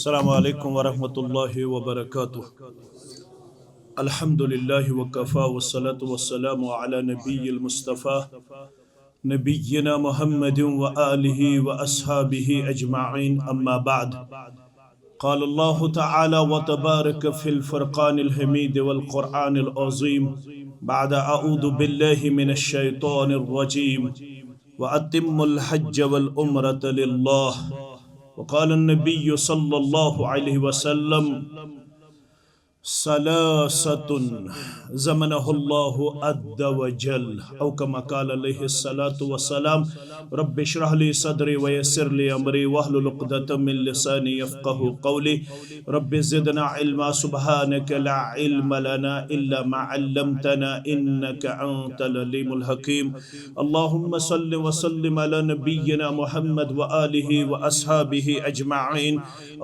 अस्सलामु अलैकुम वरहमतुल्लाहि वबरकातुह। अल्हम्दुलिल्लाहि वकफ़ा वस्सलातु वस्सलामु अला नबिय्यिल मुस्तफ़ा नबिय्यिना मुहम्मदिन व आलिहि व अस्हाबिहि अजमाइन अम्मा बाद। क़ाल अल्लाहु तआला व तबारक फ़िल फ़ुरक़ानिल हमीद वल क़ुरआनिल अज़ीम बअद अऊज़ु बिल्लाहि मिनश शैतानिर रजीम व अतिम्मुल हज्ज वल उम्रत लिल्लाह वक़ाल नबिय्यु सल्लल्लाहु अलैहि वसल्लम सलासतुन ज़मनहुल्लाहु अज़्ज़ व जल औ कमा क़ाल अलैहिस्सलातु वस्सलाम रब्बि इश्रह ली सदरी व यस्सिर ली अमरी वहलुल उक़दतम मिन लिसानी यफ़क़हू क़ौली रब्बि ज़िदना इल्मा सुब्हानका ला इल्म लना इल्ला मा अल्लमतना इन्नका अंतल अलीमुल हकीम। अल्लाहुम्मा सल्लि व सल्लिम अला नबिय्यिना मुहम्मद व आलिहि व अस्हाबिहि अजमाइन।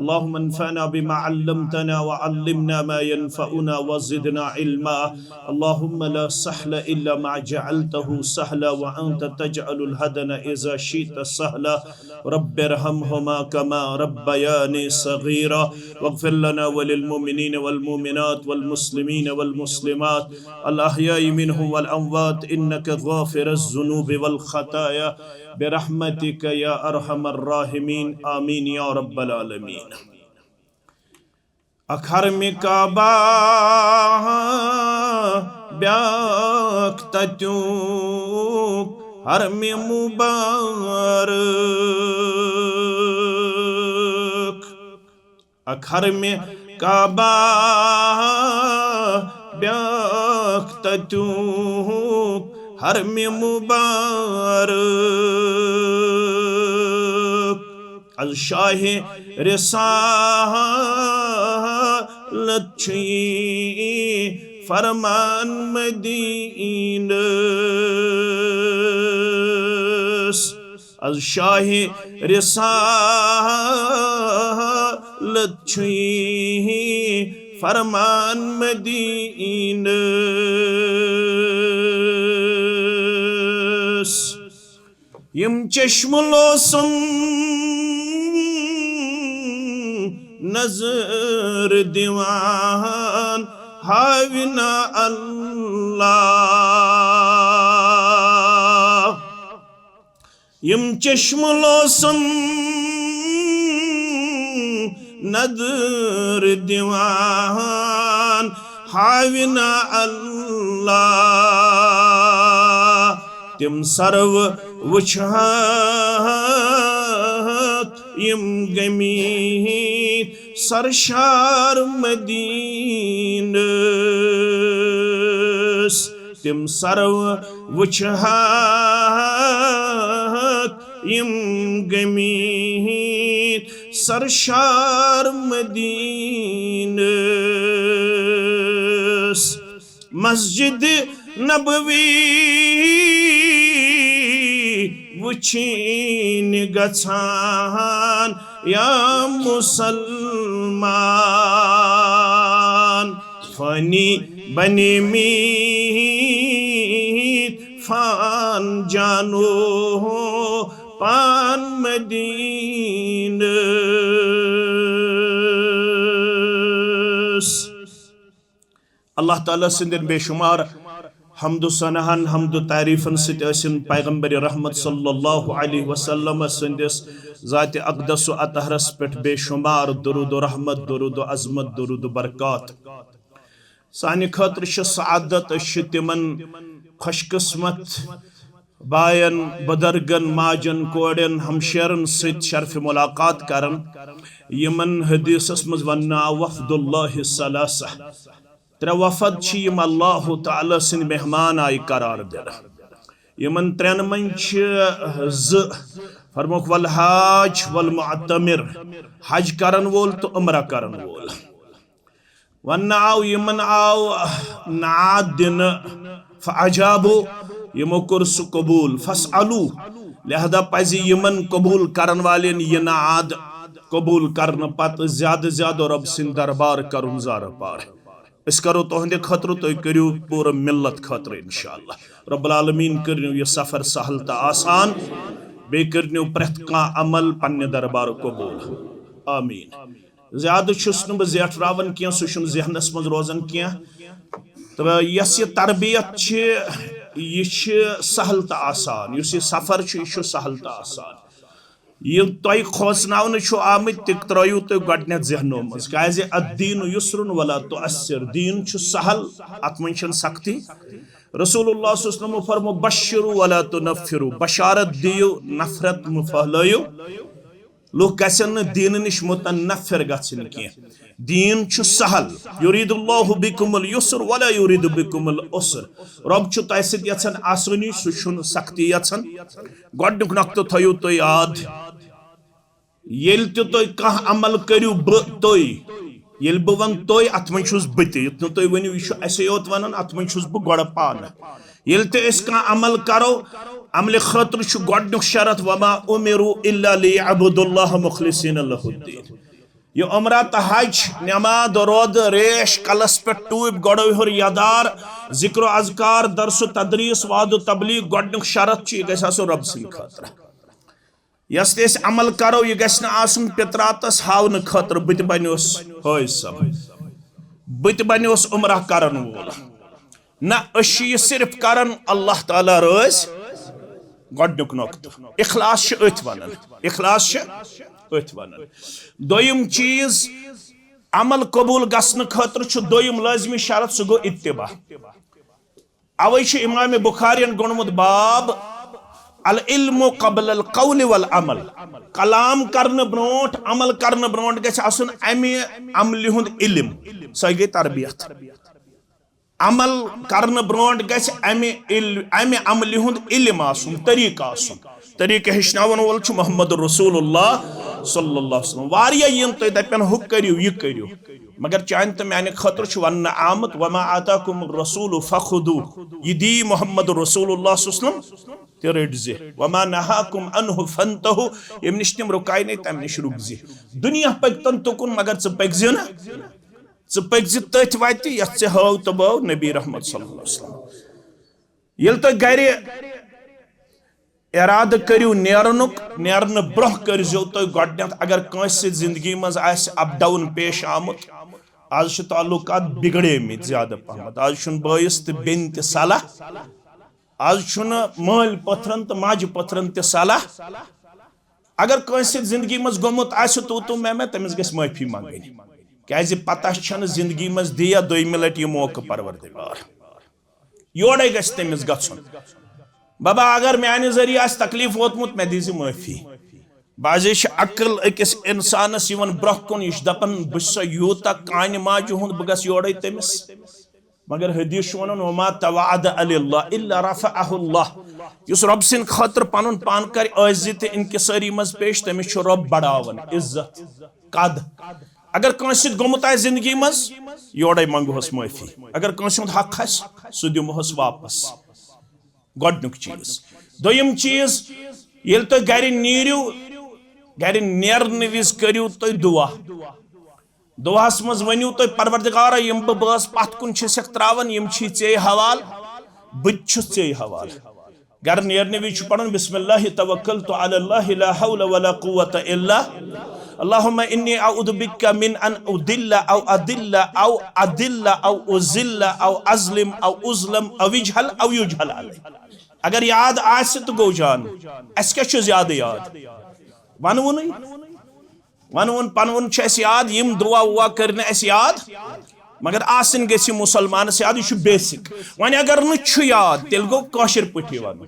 अल्लाहुम्मा अन्फ़अना बिमा अल्लमतना व अल्लिमना मा यनफ़अुना व ज़िदना इल्मा। अल्लाहुम्मा ला सहला इल्ला मा जअलतहु सहला व अंत तजअलुल हज़न इज़ा शि'ता सहला। रब्बिरहमहुमा कमा रब्बयानी सग़ीरा वग़्फ़िर लना व लिल मुमिनीन वल मुमिनात वल मुस्लिमीन वल मुस्लिमात अल अहयाइ मिनहुम वल अमवात इन्नका गाफ़िरुज़ ज़ुनूबि वल ख़ताया बिरहमतिका या अरहमर राहिमीन आमीन या रब्बल आलमीन। अखरमि काबा ब्याक तत्यूक हरमि मुबारक। अखरमि काबा ब्याक तत्यूक हरमि मुबारक। अल शाहे रिसालत छी फरमान मदीनस। अल शाहे रिसालत छी फरमान मदीनस। यम चश्मुलोसम नजर दीवान हाविना अल्लाह। यम चश्मुलोसम नजर दीवान हाविना अल्लाह। तिम सर्व वुछात यम गमीत सरशार मदीनस। तिम सर्व वुछात यम गमीत सरशार मदीनस। मस्जिद नबवी वुछीन गछान या मुसलमान फनी बने मीत फान जानो पान मदीनस। अल्लाह ताला सिंदन बेशुमार हमदु सनहन हमदु तारीफन सिन पैगंबर रहमत सल्लल्लाहु अलैहि वसल्लम सिंदिस ज़ात अक़दस व अतहरस पेठ बेशुमार दुरूद व रहमत दुरूद व अज़मत दुरूद व बरक़ात। सानि खतर सआदत तिमन खुशकिस्मत बायन बुजुर्गन माजन कोड़न हमशेरन सत शर्फ मुलाकात करन यमन हदीसस मज वन्ना वफ़दुल्लाहि सलासा। त्रे वफद यम अल्लाह ताला सिंद मेहमान आय करार दिन। यमन त्रेन मन फरमुख वल हाज वल मुअतमिर हज करन वोल तो उम्रा करन वोल। वन्ना आव यमन आव नाद दिन फअजाबु यमो कर सु कबूल फसअलू लिहाजा पज़ यमन कबूल करन वालेन ये नाद कबूल करन पत ज्यादा ज्यादा रब सिंद दरबार करुन ज़ार पार। इस करो तुहंदे खतर तुम करो पूरा मिल्लत खतर इंशाअल्लाह। रब्बुल आलमीन करनियो यह सफ़र सहल तो आसान बे करनियो प्रथ कां अमल पन्ने दरबार कबूल आमीन। ज्यादा छुस न जेठरावन क्या सह जहनस मज रोजान क्या तो यस ये तरबियत यह सहल तो आसान इस सफर यह सहल तो आसान यह तुम खोसनावन आमत तक त्रो तुम गो जहनो मज क्या अद्दीन युस्रुन वला तो असर दीन सहल अत मन सख्ती रसूलुल्लाह सल्लल्लाहु अलैहि वसल्लम फरमो बश्शिरु वला तुनफ्फिरु बशारत दियो नफरत फहलायो लोग गसन दीन निश मुतनफ्फिर गसन की दीन छु सहल युरीदुल्लाहु बिकुमुल युस्र वला युरीदु बिकुमुल उस्र रब छु तय सित यछन आसानी सुन सख्ती यछन गोडनुक नक्तो थयो तो याद येल तो कह अमल करियो ब तोय येल ब वन तोय अत मन छुस बत युत न तोय वनियो यु ऐसे योत वनन अत मन छुस ब गोड पान येल ते इस का अमल करो अमल खतर छु गोडनुक शरत वमा उमिरु इल्ला लियअबुदुल्लाह मुखलिसिन लहुद्दीन ये उमरा तो हज नमाज रोद रेश कलस पे टूब गोड़ो हर यादार जिक्र अजकार दरस तदरीस वाद तबलीग गोडनुक शरत यह गो रब सिंह खतर यस ते अमल करो यह गसन पितरातस हावन खतर बत बनोस हय सब बत बनोस उमरा करन वोल ना यह सिर्फ करन अल्लाह ताला रोज गोडनुक नोक्त इखलास अथ वनन इखलास अथ वनन दोयम चीज अमल कबूल गसन खतर दोयम लाजमी शरत सह गो इत्तिबा अवै इमाम बुखारियन गोनमुत बाब अल इल्मु क़ब्ल अल क़ौल वल अमल कलाम करन ब्रोट अमल करन ब्रोट गछ आसन अमे अमल हुंद इल्म सह गई तरबियत अमल करन ब्रोट गछ अमे अमल हुंद इल्म आसन तरीका हेचनावन वोल छु मोहम्मद रसूलुल्लाह सल्लल्लाहु अलैहि वसल्लम वारिया यम तो दपन हु करियो यह करियो मगर चान तो मैंने खतर छु वन आमत वमा आताकुम रसूल फखुदू यदी मोहम्मद रसूलुल्लाह सल्लल्लाहु अलैहि वसल्लम ते रटजे वमा नहाकुम अनहु फंतहु यम निश्तिम रुकाय ने तम निश रुकजे दुनिया पगतन तुकुन मगर च पगजे ना च पगजे तथ वाति यस हव तो बव नबी रहमत सल्लल्लाहु अलैहि वसल्लम यल तो गरे इराद करियो नेरन ब्रोह करजो तो गोडनेथ अगर कंस जिंदगी मज अप डाउन पेश आमुत आज ताल्लुकात बिगड़े मित ज्यादा पहमत आज छुन बयस तो बेन ते सलाह आज छुन माल पथरन तो माज पथरन ते सलाह अगर कंस जिंदगी मज गोमुत तो मैं तमिस गस माफी मांगनी क्या पता छन जिंदगी मज दिया दोयम लट यह मौका परवरदिगार योड़े गस तमिस गछुन बाबा अगर मैंने जरिए तकलीफ वोतमुत मैं दीज माफी बाजे अकल अकिस इंसानस ब्रोह कुन यह दपन बस यूत कान माज हुंद बह गस योड़े तमिस मगर हदीस वन वमा तवाद अल्लाह इल्ला रफअहुल्लाह युस रब सिन खतर पनुन पान कर अज़्ज़त ते इनकिसारी मज पेश तमिस छु रब बढ़ावन इज्जत कद अगर कंस गोमुत आ जिंदगी मज योड़े मंगोहस माफी अगर कंस हुंद हक खस सु दिमोहस वापस गोडनुक चीज दोयम चीज येल तो गर नीरियो गर नेरन विज करियो तो दुआ दुआस मज वनियो तो परवरदिगार यम बस पत कुन छक त्रावन यम छी चे हवाल बत छुस चे हवाल गर नेरन विज पढ़न बिस्मिल्लाह तवक्कलतु अलल्लाह ला हौला वला कुव्वता इल्ला अल्लाहुम्मा इन्नी अऊदु बिका मिन अन उदिल्ला औ अदिल्ला औ अदिल्ला औ उजिल्ला औ अज़लिम औ उज़लम औ यजहल औ युजहल अलैहि अगर याद आस तो गो जान अस क्या ज्यादा याद वनवन पनवन याद यम दुआ वुआ कर याद मगर आसन गि मुसलमान याद यह बेसिक वन अगर न याद तेल गो कशर पठ वन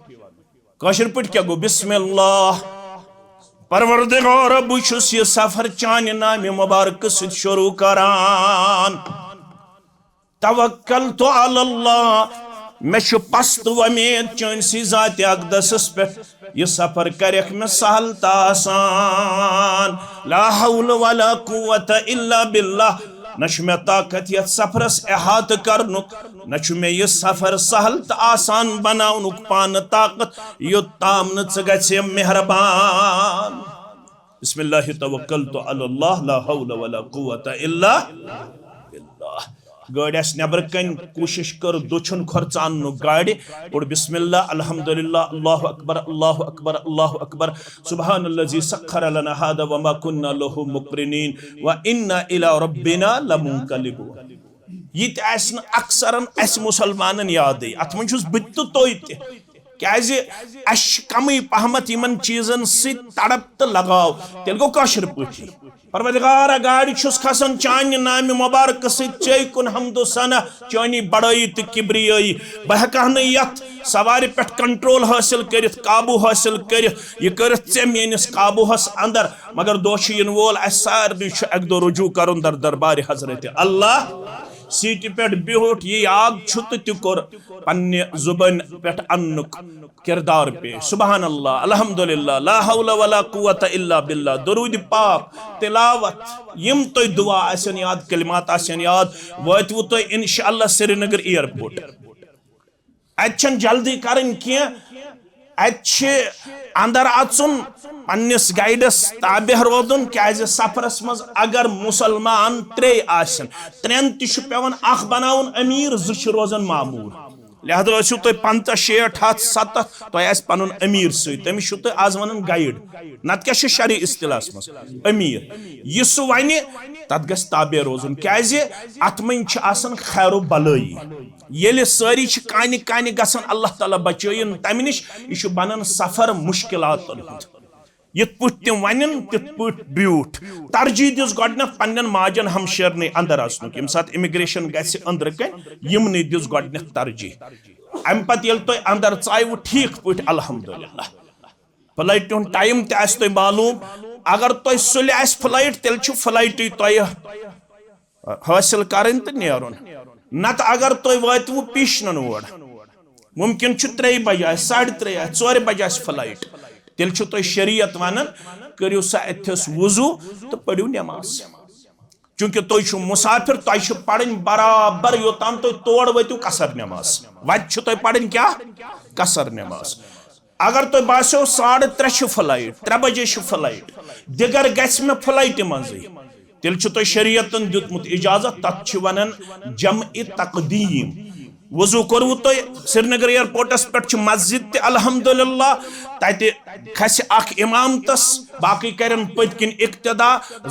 कशर पठ क्या गो बिस्मिल्लाह परवरदिगार बुछुस यह सफर चान नाम मुबारक सत शुरू करान तवक्कलतु अलल्लाह मे पस्त वमेद चनसी जात अकदस पे यह सफर करख मे सहल आसान ला हौल वला कुव्वता इल्ला बिल्लाह न मे ताकत यथ सफरस अहात करनुक न मे यह सफर सहल तो आसान बनाउनुक पान ताकत योत्ताम न गे मेहरबान बिस्मिल्लाह तवक्कलतु अलल्लाह ला हौल वला कुव्वता इल्ला बिल्लाह गाड़ी आस नबर कन कोशिश कर दुछन खर्चान गाड़ी और बिस्मिल्लाह अल्हम्दुलिल्लाह अल्लाहु अकबर अल्लाहु अकबर अल्लाहु अकबर सुब्हानल्लज़ी सख्खर लना हादा व मा कुन्ना लहु मुक़रिनीन व इन्ना इला रब्बिना लमुनक़लिबून। ये अक्सरन अस मुसलमानन याद अत मन बत तो क्या कमी पहमत इन चीजन सड़प तो लगाव तेल गो काशिर पाठी परवरदिगारा गाड़ी खसान चान नाम मुबारक चे कुन हमदो सना चानी बड़ाई तो किब्रियाई बह हेका नत सवार पे कंट्रोल हासिल कर काबू हासिल कर यह चे मेनिस काबूहस अंदर मगर दोष इन वोल सारे अक दो रुजू कर दर दरबार हजरत अल्लाह सीट पे बिहुट ये याद तो कोर पन्ने जुबान पे अन्नुक किरदार पे सुबहान अल्लाह अल्हम्दुलिल्लाह ला हौला वला कुव्वता इल्ला बिल्लाह दरूद पाक तिलावत यम तो दुआ आसन याद कलिमात आसन याद वातवु तो इंशाअल्लाह श्रीनगर एयरपोर्ट अच्छन जल्दी करन कि अच्छे अंदर अचुन पन्निस गाइडस ताबे रोदन क्या सफरस मज अगर मुसलमान त्रे आसन त्रेन तह पेवन अख बनाउन अमीर ज रोजन मामूर लिहाजा वे तुम 50 60 7 तुम पन अमीर समिस तुम आज वन गाइड नत क्या शरी इस्तिलास मज अमीर यह सह वन तथ गस ताबे रोजन क्या अत मन खैर बलाई ये सारी कान कान गसान अल्लाह ताला बचन तम नश यह बनान सफर मुश्किलातन यथ पे तम वन तिथ पे ब्यूठ तरजीह दिस गडन पन्न माजन हमशेरन अंदर आसनुक यम सात इमिग्रेशन गस अंदर कन यमन दिस गडन तरजीह अम पत ये तुम अंदर चाव ठीक पे अल्हम्दुलिल्लाह फ्लाइट हुंद टाइम तुम मालूम अगर तुम सुल फ्लाइट तेल फ्लाइट तुम हासिल कर नेरुन नत अगर तुम वातवु पीशन ओर मुमकिन 3 बजे 3:30 4 बजे फ्लाइट तेल तुम शरीयत वन करो सा अथस वजू तो पढ़ो नमाज चूंकि तुम मुसाफिर तुम पढ़न बराबर योतान तुम तोड़ वतु कसर नमाज वत तुम पढ़न क्या कसर नमाज अगर तुम बासो 3:30 फ्लाइट 3 बजे फ्लाइट दिगर गस में फ्लाइट मज तेल तुम शरीयतन दितमुत इजाजत तथ वनान जम-ए तकदीम वजू कर्वु तुम श्रीनगर एयरपोर्टस पे मस्जिद अल्हम्दुलिल्लाह तत खस इमाम तस बाकी करन पत्किन इक्तदा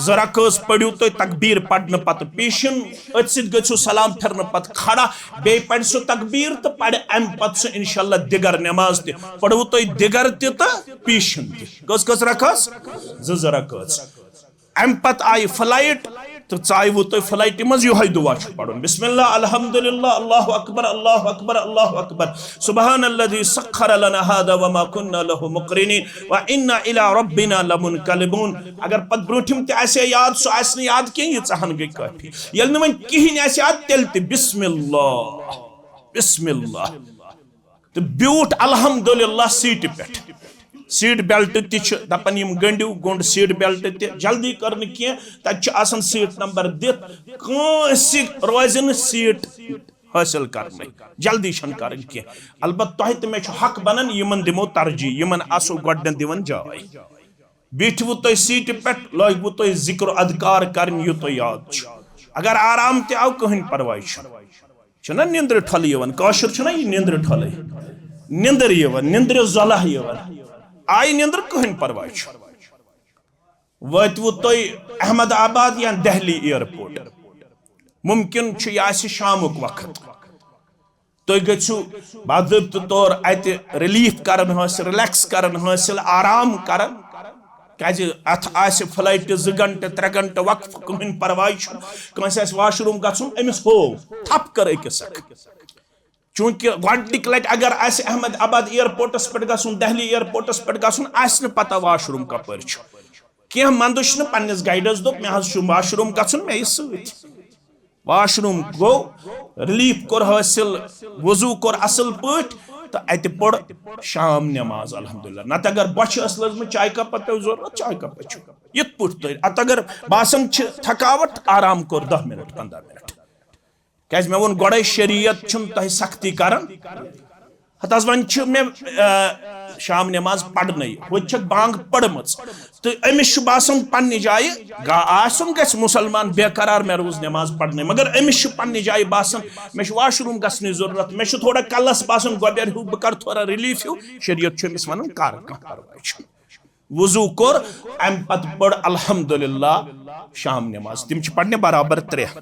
जरकस पढ़ू तुम तकबीर पढ़ने पत पीशन अथ गु सलाम फिरने पत खड़ा बे पढ़ सह तकबीर तो पढ़ अम पत सह इंशाअल्लाह दिगर नमाज पढ़ू तुम दिगर तो पीशन कस रकस 2 रकस अम पत आई फ्लाइट तो चाहवु तुम फ्लाइट मज यह दुआ पढ़ुन बिस्मिल्लाह अल्हम्दुलिल्लाह अल्लाहु अकबर अल्लाहु अकबर अल्लाहु अकबर सुब्हानल्लज़ी सख्खर लना हादा व मा कुन्ना लहु मुक़रिनीन व इन्ना इला रब्बिना लमुनक़लिबून। अगर पत ब्रोठिम ते याद सो आस याद के ये चहन गई काफी यल न कहीं याद तेल बिस्मिल्लाह बिस्मिल्लाह तो ब्यूट अल्हम्दुलिल्लाह सीट पे सीट बेल्ट दपन गंडिव गोंड सीट बेल्ट जल्दी कर तक सीट नंबर दित रोज सीट हासिल कर जल्दी कर अलबत् तुह तो मे हक बनन यमन दिमो तरजीह यमन आसो गडन दिवन जाय बिठवु तुम सीट पे लगवु तुम जिक्र अदकार कर यह तुम याद अगर आराम ते आव कहीं परवाह निंद्र ठल काशिर निंद्र ठल निंद्र निंद्र जला आई निंद्र कहीं परवाह वतवु तुम अहमदाबाद या दिल्ली एयरपोर्ट मुमकिन यह शामुक वक्त तुम गु बाज़ाब्त तौर अत रिलीफ कर रिलैक्स कर आराम कर अथ आस फ्लाइट 2 घंटे 3 घंटे वक्त कहीं परवाह वाशरूम गुन अमिस हो थप कर अकिस चूंकि गक लट अगर अहमदाबाद एयरपोर्टस पे गुन दिल्ली एयरपोर्टस पे गुन पता वाशरूम कपर कह मंदुश पन्निस गाइडस दोप मे वाशरूम गुन मे वाशरूम गो रिलीफ कोर हासिल वजू कोर असल पट तो अत पड़ शाम नमाज अल्हम्दुलिल्लाह नत अगर बच लजम चाय कप पे जरूरत चाय कप यथ पे अत अगर बासन थकावट आराम कोर 10 मिनट 15 मिनट क्या मे वो गोड़े शरीयत तुम सख्ती कर हत वन मे शाम नमाज पढ़ने वो बांग पढ़म तो अमिस बासान पन्ने जाए आसन गस मुसलमान बेकरार मे रोज नमाज पढ़ने मगर अमिस पन्ने जाए बासान मे वाशरूम गसने जरूरत मे थोड़ा कलस बासान गोबर हूँ बह कर थोड़ा रिलीफ हूँ शरीयत अमिस वन कर वजू कोर अम पत पढ़ अल्हम्दुलिल्लाह शाम नमाज तिम पढ़ने बराबर 3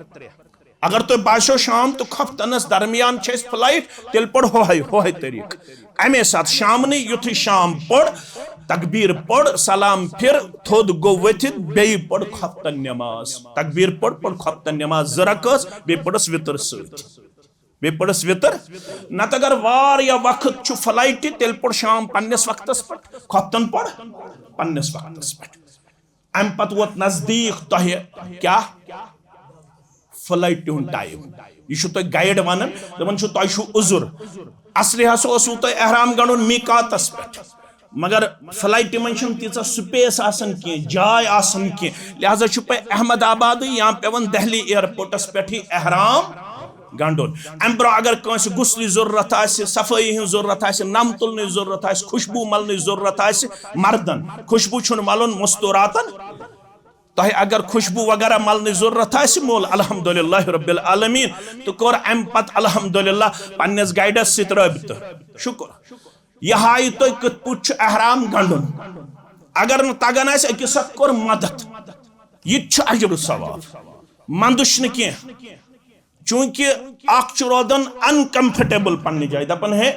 अगर तो बासो शाम तो खफ्तनस दरमियान फ्लाइट तेल पढ़ होय तरीक अमे साथ शाम ने युथ शाम पढ़ तकबीर पढ़ सलाम फिर थोद गो वथित बे पढ़ खफ्तन नमाज तकबीर पढ़ खफ्तन नमाज जरकस बे पढ़स वितर सत बे पढ़स वितर नत अगर वारिया वक्त छु फ्लाइट तेल पढ़ शाम पन्नस वक्तस पे खफ्तन पढ़ पन्नस वक्तस पे अम पत वोत नजदीक तह क्या फ्लाइट हूं टाइम यह गाइड वन दपान तुह उजुर असली हसा तुह एहराम गंडुन मीकातस पे मगर फ्लाइट मन तीचा स्पेस आसन की जाय आसन की लिहाजा पे अहमदाबाद या पेवन दिल्ली एयरपोर्टस पे एहराम गंडुन अम ब्रो अगर कंस गुस्ल जरूरत सफाई हज जरूरत नम तुलन जरूरत खुशबू मलन जरूरत मर्दन खुशबू मलन मुस्तूरातन तह अगर खुशबू वगैरह मलन जरूरत मोल अल्हम्दुलिल्लाह रब्बिल आलमीन तो कोर अम पत अल्हम्दुलिल्लाह पन्नस गाइडस सित रबित शुक्र यह हाय तो कत पुछ एहराम गंडुन अगर न तगन अकिस कोर मदद यह अजर सवाब मंदुश न कह चूंकि अख रोदान अनकंफर्टेबल पन्ने जाए दपन है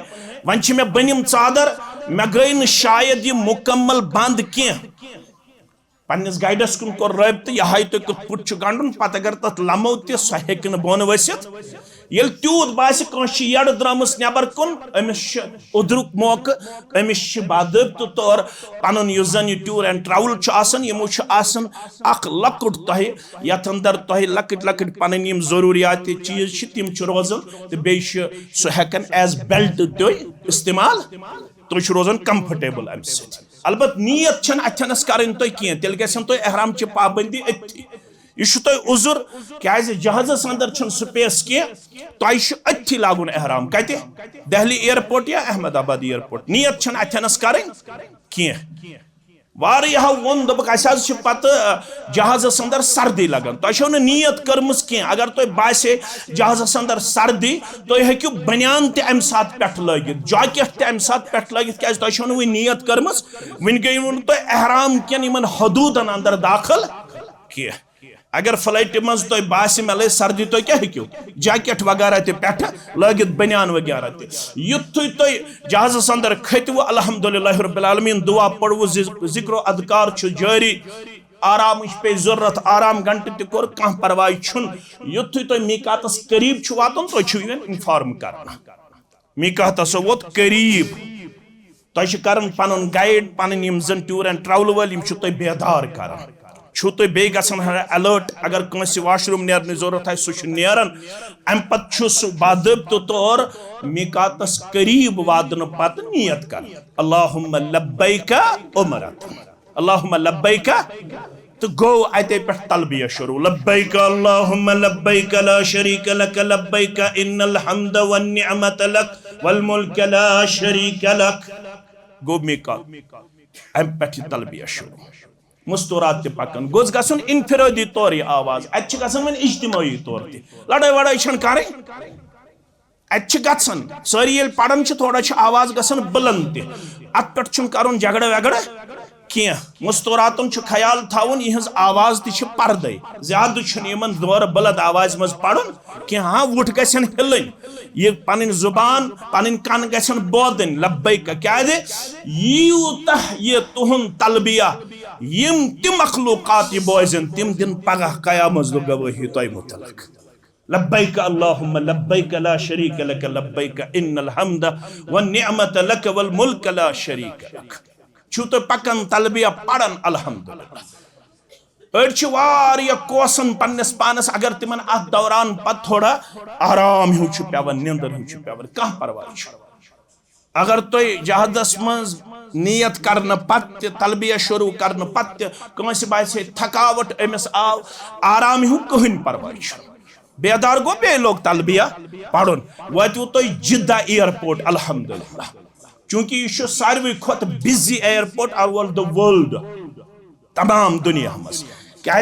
वन मे बनिम चादर मे गई न शायद यह मुकम्मल बंद कह पन्नस गाइडस कुन कोर रबित यह तो कत पुछ गंडुन पत अगर तथ लमो सह हेक बोन वसित ये तूत बास यड़ द्रमस नबर कुन अमिस उदरुक मौक अमिस बादबत तौर पन जन यह टूर एंड ट्रैवल यमो अख लकुट तह यथ अंदर तह लकट लकट पन यम जरूरियात चीज तिम रोजान तो बे सह हेकन एज बेल्ट तुह इस्तेमाल तुह रोजान कंफर्टेबल अम सत अलबत नीयत अथनस करें तुह कह तेल गसन तुह एहराम ची पाबंदी अथी यह तुह उजुर क्या जहाजस अंदर स्पेस कह तुह अथी लागुन एहराम कत दिल्ली एयरपोर्ट या अहमदाबाद एयरपोर्ट नीयत अथनस करें कह वारिया वोन दोप पत जहाजस अंदर सर्दी लगन तुह नीयत कर्म कह अगर तुह बासे जहाजस अंदर सर्दी तुह हेकु बनियान तम सात पे लगित जैकेट तम सात पे लगित क्या तुह वन नीयत कर्म वन गई तुह एहराम कन इन हदूदन अंदर दाखिल कह अगर फ्लाइट मज तुह बास मे लगे सर्दी तुह क्या हेकु जैकेट वगैरह पे लगित बनियान वगैरह युथु तुह जहाजस अंदर खतव अल्हम्दुलिल्लाह रब्बिल आलमीन दुआ पढ़व जिक्र अदकार जारी आराम पे जरूरत आराम घंटे तोर कह परवाह युथु तुह मीकातस करीब वातन तुह इन्फॉर्म कर मीकातस वोत करीब तुह कर पन गाइड पन जन टूर एंड ट्रैवल वाल तुह बेदार कर तुह बे अलर्ट अगर कंस वाशरूम नेरने जरूरत सह नेरान अम पत बादबत तौर मीकातस करीब वादन पत नियत कर अल्लाहुम्मा लब्बैका उमरत अल्लाहुम्मा लब्बैका तो गो अते पे तलबिया शुरू लब्बैका अल्लाहुम्मा लब्बैका ला शरीका लक लब्बैका इन्नल हम्द वन निअमत लक वल मुल्क ला शरीका लक गो मीकात अम पे तलबिया शुरू मुस्तूरात पकन गोस गसन इनफिरादी तौर यह आवाज अत गसन वन इज्तिमाई तौर लड़ाई वड़ाई करें अत गसन सारी ये पढ़न थोड़ा आवाज गसन बुलंद अत पे कर झगड़ वगड़ कह मुस्तूरातन ख्याल थवन यह आवाज पर्दे ज्यादा दौर बुलंद आवाज मज पढ़न कि हाँ वुट गसन हिलन ये पन जुबान पन कन गसन बोदन लब्बैक क्या यूत ये तुहन तलबिया यम तिम मखलूकात बोजन तिम दिन पगह कयामत गवाही तुह मुतलक लब्बैक अल्लाहुम्मा लब्बैक ला शरीक लक लब्बैक इन्नल हम्द वन निअमत लक वल मुल्क ला शरीक लक छु तो पकन तलबिया पढ़न अल्हम्दुलिल्लाह अड़ कोसन पन्नस पानस अगर तिमन अत दौरान पत थोड़ा आराम हूँ पेवन निंदर हूँ पेवन कह परवाह अगर तुह जहाजस मज नियत करने पत तलबिया शुरू करने पत कंस बासे थकावट अमिस आव आराम हूँ कहीं परवाह बेदार गो बे लोग तलबिया पढ़न वतु तुह जिद्दा एयरपोर्ट अल्हम्दुलिल्लाह चूंकि यह सारे खुद busy airport all the world तमाम दुनिया मज क्या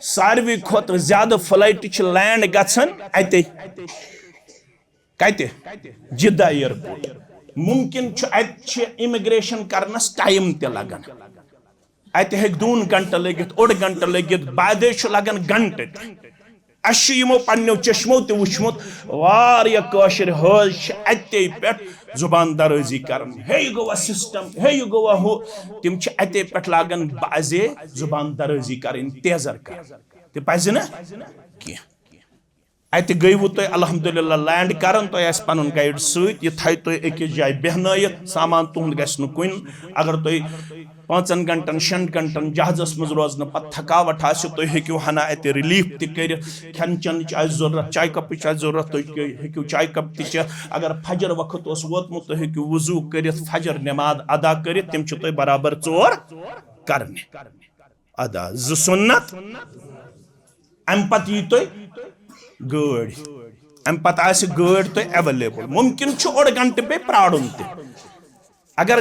सारे खुद ज्यादा फ्लाइट लैंड गन अत कत जिद्दा एयरपोर्ट मुमकिन इमिग्रेशन करनस टाइम ते लगन अत हे 2 घंटे लगित 1 घंटे लगित बादे लगन घंटे अमो पन्नो चश्मो ते वुचमुत वारिया काशिर हज अते पे जुबान दराजी कर हे गोवा सिस्टम हे गोवा हो तिम अते पे लागन बाजे जुबान दराजी कर तेजर कर ते पज ना कह अत गयु तुम अल्हम्दुलिल्लाह लैंड कर तुम पन गाइड सत यह थो तुम अकिस जाए बेहनत सामान तुंद गुन अगर तुम 5 घंटन 6 घंटन जहाजस मज रोजन पे थकावट तुम हेकू हना अत रिलीफ तर खेन चन जरूरत चाय कप जरूरत तुम हेकू चाय कप त अगर फजर वक्त वोतमुत तुम हेकू वजू कर फजर नमाज अदा कर तम तुम बराबर 4 करने अदा 2 सुन्नत अम पत यी तुम गाड़ अम पत गाड़ तुम एवेलेबल मुमकिन 1 घंटे पे प्राड़न त अगर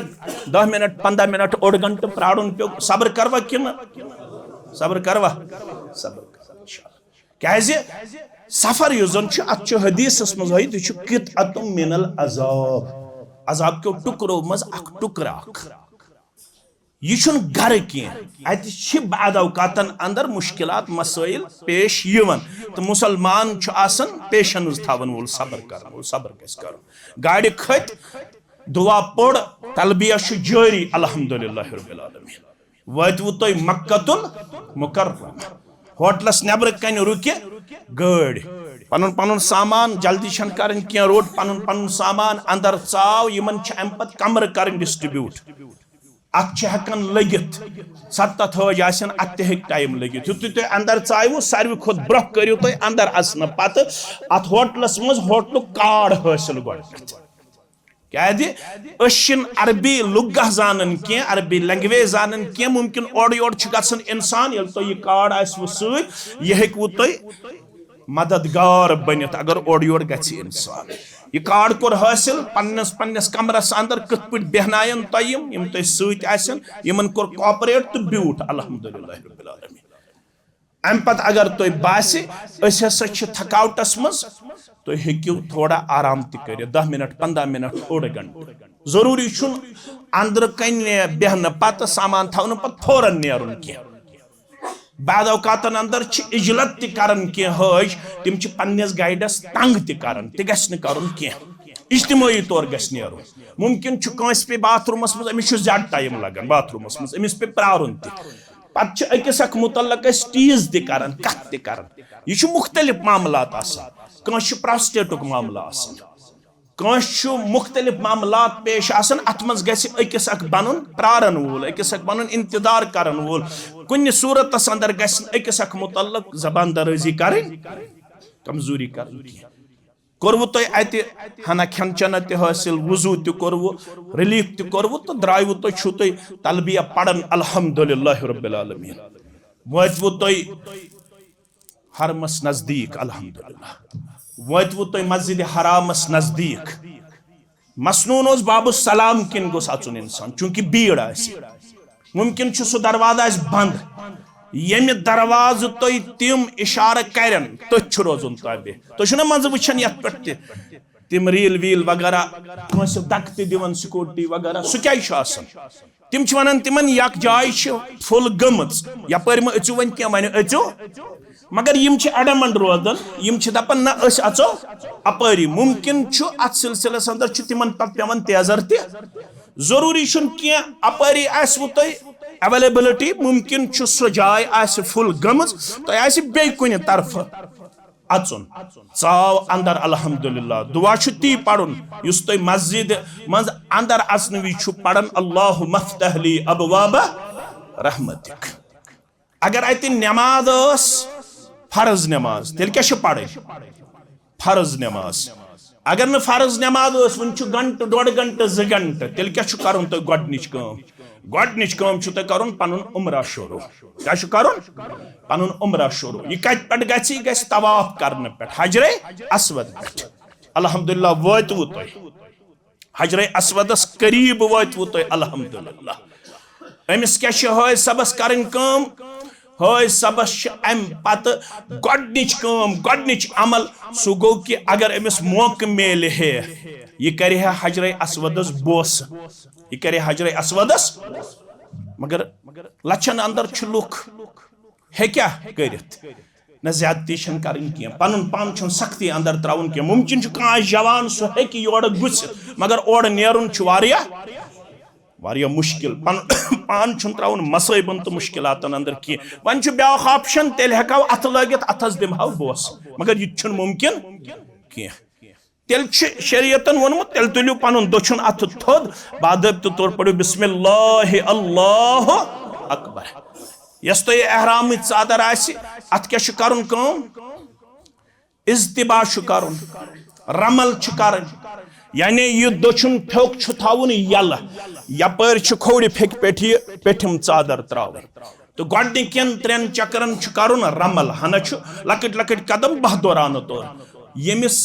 10 मिनट 15 मिनट 1 घंटे प्राड़न पे सब्र करवा कि सब्र करवा क्या सफर अत हदीस मज हत कित अतुम मिनल अजाब अजाब क्यों टुकरो मज टुकरा यह गर कह बाद अवकातन अंदर मुश्किलात मसाइल पेश तो मुसलमान पेशेंस थावन वोल सब्र कर गाड़ी खत दुआ पड़ तलबिया जारी अल्हम्दुलिल्लाह रब्बिल आलमीन वतवु तुम मक्कतुल मुकर्रमा होटलस नबर कन रुके गाड़ी पन पन सामान जल्दी छन करन क्या रोड पन पन सामान अंदर चाव यमन अम पत कमर कर डिस्ट्रीब्यूट अत हेकन लगित 7 हज आसन अत हे टाइम लगित युत तुम अंदर चाहू सारे खुद ब्रोह करू तुम अंदर असन पत अत होटलस मज होटल कार्ड हासिल क्या अरबी लुगा जानन क्या अरबी लैंग्वेज जानन क्या मुमकिन ओर योर गसन इंसान ये तो यह कार्ड आसव सह तुम मददगार बनित अगर ओर योर गि इंसान यह कार्ड कोर हासिल पन्नस पन्नस कमरस अंदर कत पे बेहनायन तुम तुम सतन कोर कॉपरेट तो ब्यूट अल्हम्दुलिल्लाह रब्बिल आलमीन अम पत अगर तुम बासे थकावटस मज तो हेक्यू थोड़ा आराम कर 10 मिनट 15 मिनट 1 घंटे जरूरी अंदर कन बेहन पत सामान थवन पे फौरन नेरुन कह बाद अवकातन अंदर इजलत तन कह हज तिम पन्नस गाइडस तंग तन तह इज्तिमाई तौर ग मुमकिन पे बाथरूमस मज अमिस ज्यादा टाइम लगन बाथरूमस मज अमिस पे प्रारुन पे अकिस मुतलक टीज तन कत तन यह मुख्तलिफ मामलात कह प्रोस्टेटुक मामला कह मुख्तलिफ मामलात पेश अत मज गकिस बन प्रारन वोल अकिस बन इंतजार करन वोल कुन सूरतस अंदर गकिस मुतलक जबान दराजी कर कमजोरी कर कोरवु तुम अत हना खेन चन हासिल वजू तोरवु रिलीफ तोरवु तो द्रायवु तुम तलबिया पढ़न अल्हम्दुलिल्लाह रब्बिल आलमीन वतवु तुम हरमस नजदीक अल्हम्दुलिल्लाह वतवु तुम मस्जिद हरामस नजदीक मसनून बाबु सलाम किन गोस अचुन इंसान चूंकि भीड़ मुमकिन सह दरवाजा बंद यम दरवाज तुम तिम इशारा करन तथ रोजुन ताबे तुम मज वुचन ये पे तिम रील वील वगैरह दक दिवन सिक्योरिटी वगैरह सह क्या तिम वन तिमन यक जाय फुल गमच यपर मे अचु वन क्या वन अचु मगर यम एडमंड रोदन यम दपन ना अचो अपरी मुमकिन अत सिलसिलस अंदर तिमन पे तेजर तरूरी क्या अपरी आसवु तुम अवेलेबिलिटी मुमकिन सह जाय फुल गमज तुम बे कुन तरफ अचुन चाव अंदर अल्हम्दुलिल्लाह दुआ ती पढ़ुन युस तुम मस्जिद मज अंदर अचन वि पढ़न अल्लाहु मफ्तह ली अबवाब रहमतिक अगर अत नमाज फर्ज नमाज तेल क्या पढ़ फर्ज नमाज अगर न फर्ज नमाज वन घंटे 1.5 घंटे 2 घंटे तेल क्या कर गोडनिच काम कर पन उमरा शुरू क्या कर पन उमरा शुरू यह कत पे गि तवाफ करने पे हजरे अस्वद पे अल्हम्दुलिल्लाह वतवु तुम हजर अस्वदस करीब वातवु तुम अल्हम्दुलिल्लाह। अमिस क्या हाय सबस करन काम, हाय सबस अम पत गोडनिच अमल सु गो कि अगर अमिस मौक मिले है यह करे हजर अस्वदस बोस, यह करे हजर अस्वदस। मगर लचन अंदर लुख हे क्या करित न ज्यादती करें कह पन पान सख्ती अंदर त्रावन कह। मुमकिन कह जवान सह हे योर गुसित मगर ओर नेरुन वारिया मुश्किल पान त्रावन मसैबन तो मुश्किलातन अंदर कह। वन ब्या ऑप्शन तेल हेको अथ लगित अथस दिमहो बोस, मगर यह मुमकिन कह। तेल शरीयतन वोनमुत तेल तुलियो पन दोछुन अथ थोद बादबित तौर पढ़ो बिस्मिल्लाह अल्लाह अकबर। यस तो एहराम चादर अत क्या करुन काम, इज्तिबा करुन, रमल कर, यानी यह दोछुन फ्योक थावन यल यपर खोड़ फेक पेठिम चादर त्रावन। तो गोडनिकन 3 चक्करन करुन रमल, हना लकट लकट कदम बह दौरान तौर यमिस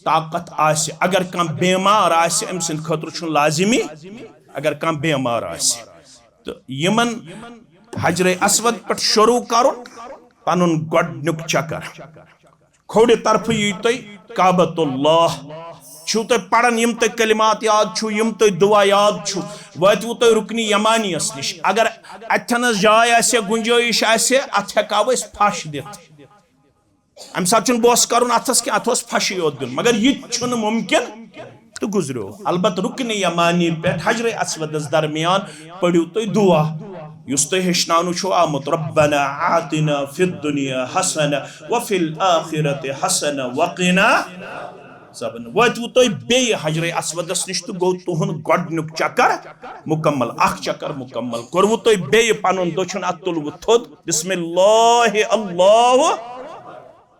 ताकत आसे। अगर कह बेमार आसे अम सद खतर लाजिमी अगर कह बेमार आसे तो यमन हजर अस्वद पे शुरू करुन पनुन गोडनुक चक्कर। खोड़ तरफ यी तुम काबतुल्लाह छू तुम पढ़न, यम तुम कलिमात याद छू, यम तुम दुआ याद छू, वतवु तुम रुकनी यमानियस निश। अगर अथनस जाय आसे गुंजाइश आसे अथ हेकाव अस फश दित, अम सात बोस करुन अथस कि अथ फश योत दिन, मगर यह मुमकिन तो गुजरो। अलबत रुकनी यमानी पे हजर अस्वदस दरमियान पढ़ू तुम दुआ युस तुम हेचनानु आमुत रब्बना आतिना फिद दुनिया हसना व फिल आखिरत हसना वक़िना सबन। वतवु तुम बे हजर अस्वदस निश तो गो तुहन गोडनुक चक्कर मुकम्मल, अख चक्कर मुकम्मल कोरवु तुम बे पनुन दोछुन अत तुलवु थोद बिस्मिल्लाह अल्लाह।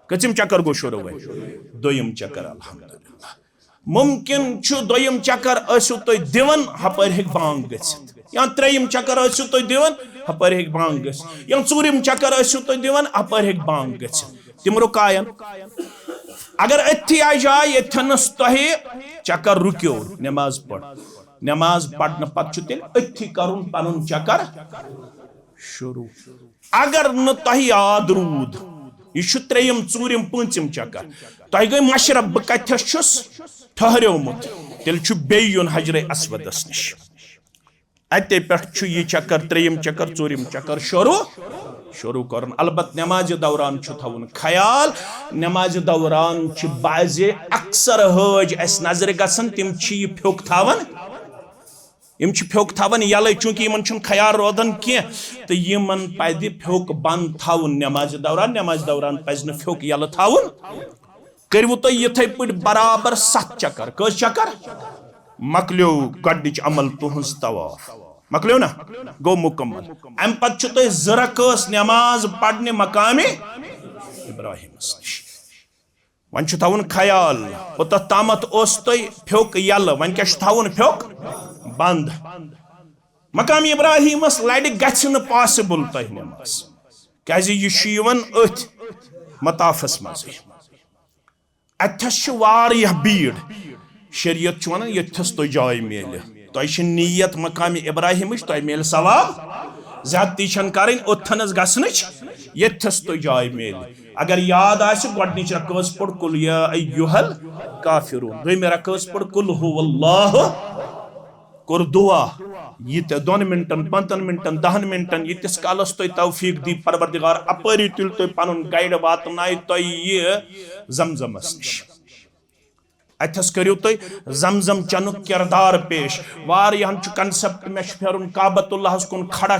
कचिम चक्कर गो शुरू दोयम चक्कर अल्हम्दुलिल्लाह। मुमकिन दोयम चक्कर असु तुम दिवन हपर हेक बांग गसित, या 3यम चक्कर असु तुम दिवन हपर हेक बांग गसित, या 4यम चक्कर असु तुम दिवन हपर हेक बांग गसित। तिम रुकायन अगर अथी आ जाए यथनस तुह चक्कर रुक्यो नमाज पढ़, नमाज पढ़ने पत तेल अथी करुन पनुन चक्कर शुरू। अगर न तुह याद रूद यह 3यम 4यम 5यम चक्कर तुह गई मशरफ बह कथस छुस ठहरोमुत तेल बे युन हजर अस्वदस निश। अते पे यह चक्कर 3यम चक्कर 4यम चक्कर शुरू कर। अलबत नमाज दौरान थवन ख्याल, नमाज दौरान बाजे अक्सर हज अस नजर गसन तिम फ्योक थावन, फ्योक थावन यल चूंकि इन ख्याल रोदान कह तो यमन पद फ्योक बंद थावन नमाज दौरान पज न फ्योक यल थावन। करवु तुम यथे पे बराबर 7 चक्कर, कस चक्कर मकलो गोडनिच अमल तुहज तवाफ मकलो ना गो मुकम्मल। अम पत तुम जरकस नमाज पढ़ने मकामे इब्राहिम निश। वन थवन ख्याल ओत तामत तुम फ्योक यल, वन क्या थवन फ्योक बंद। मकाम इब्राहिम लड़ गि पॉसिबल तुम नमाज क्या अथ मताफस मज अथस भीड़। शरीयत वन यथस तुम जाय मिल तुह नीयत मकाम इब्राहिम तुह मिल सवाब, ज्यादती करें ओथनस गसनच यथस तुम जाय मिल। अगर याद आस गोडनिच रकस पढ़ कुल या अय्युहल काफिरून, दोयम रकस पढ़ कुल हुवल्लाह, कोर दुआ यीत 2 मिनटन 5 मिनटन 10 मिनटन यीतिस कालस तुम तौफीक दी परवरदिगार अपरी तुल तुम पनुन गाइड वातनाय तुम यह जमजमस निश। अथस करियो तुम जमजम चनुक किरदार पेश। वारियाहन कंसेप्ट मे फेरुन काबतुल्लाह कुन खड़ा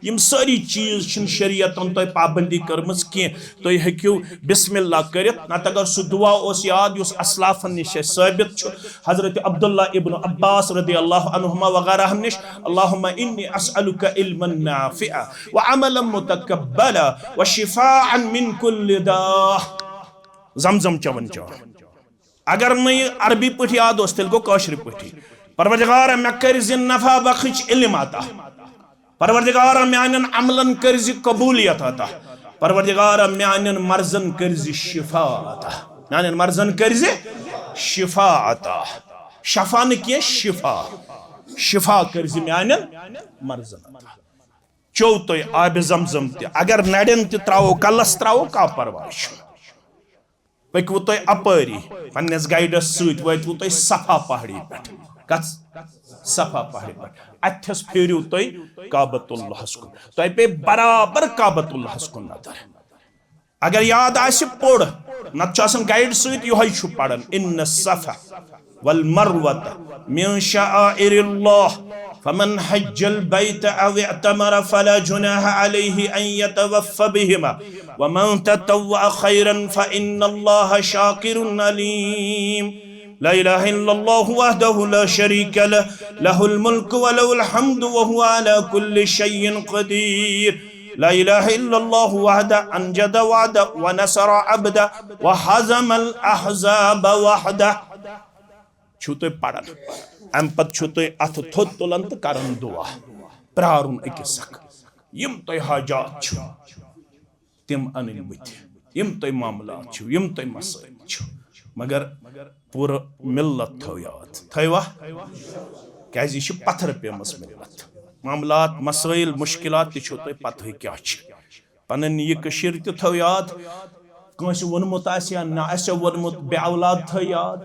यम सारी चीज शरीयतन तुम पाबंदी करमज कह। तुम हेक्यू बिस्मिल्लाह करित, नत अगर सह दुआ ओस याद युस अस्लाफन निश साबित हजरत अब्दुल्ला इब्न अब्बास रदियल्लाहु अन्हुमा वगैरह निश अल्लाहुम्मा इन्नी अस्अलुका इल्मन नाफिआ व अमलन मुतकब्बला व शिफाअन मिन कुल्लि दा। जमजम चवन चा अगर नहीं अरबी पे याद हो तेल गो कौशर पे परवरदिगार मे कर नफा बख्श इल्म अता, परवरदिगार म्यान अमलन कर कबूलियत अता, परवरदिगार म्यान मर्जन कर शिफा अता, म्यान मर्जन कर शिफा अता। शफा न की शिफा शिफा कर म्यान मर्जन चो तुम आब जमजम अगर नड़न त्रो कलस त्रो क्या परवाह पकवु तुम अपरी पन्नस गाइडस सतवु तुम सफा पहाड़ी पे कत सफा पहाड़ी पे अथस फेरू तुम काबतुल्लाहस कुन तुम पे बराबर काबतुल्लाहस कुन नजर अगर याद आसि पोड़ नत गाइड सह पढ़न इन सफा वल मरवत मिन शाइरिल्लाह फमन हज्जल बैत औ इअतमर फला जुनाह अलैहि अन यतवफ्फ बिहिमा वमन ततव्वअ खैरन फइन्नल्लाह शाकिरुन अलीम ला इलाहा इल्लल्लाहु वहदहु ला शरीक लह लहुल मुल्कु व लहुल हम्दु व हुवा अला कुल्लि शैइन क़दीर ला इलाहा इल्लल्लाहु वहदा अंजद वअदा व नसर अब्दा व हज़मल अहज़ाब वहदा छु तुम पढ़न अम पे अथ थोद तुलान तो करान दुआ प्रारुन अकिस यम तुम हाजात तिम अन बुथ यम तुम मामलात यम तुम मसाइल मगर पूर मिल्लत थो याद थवा क्या पत्थर पेमस मिल्लत मामलात मसाइल मुश्किलात तुम पत क्या पन यह थो याद कंस वोनमुत या ना वोनमुत बे औलाद थो याद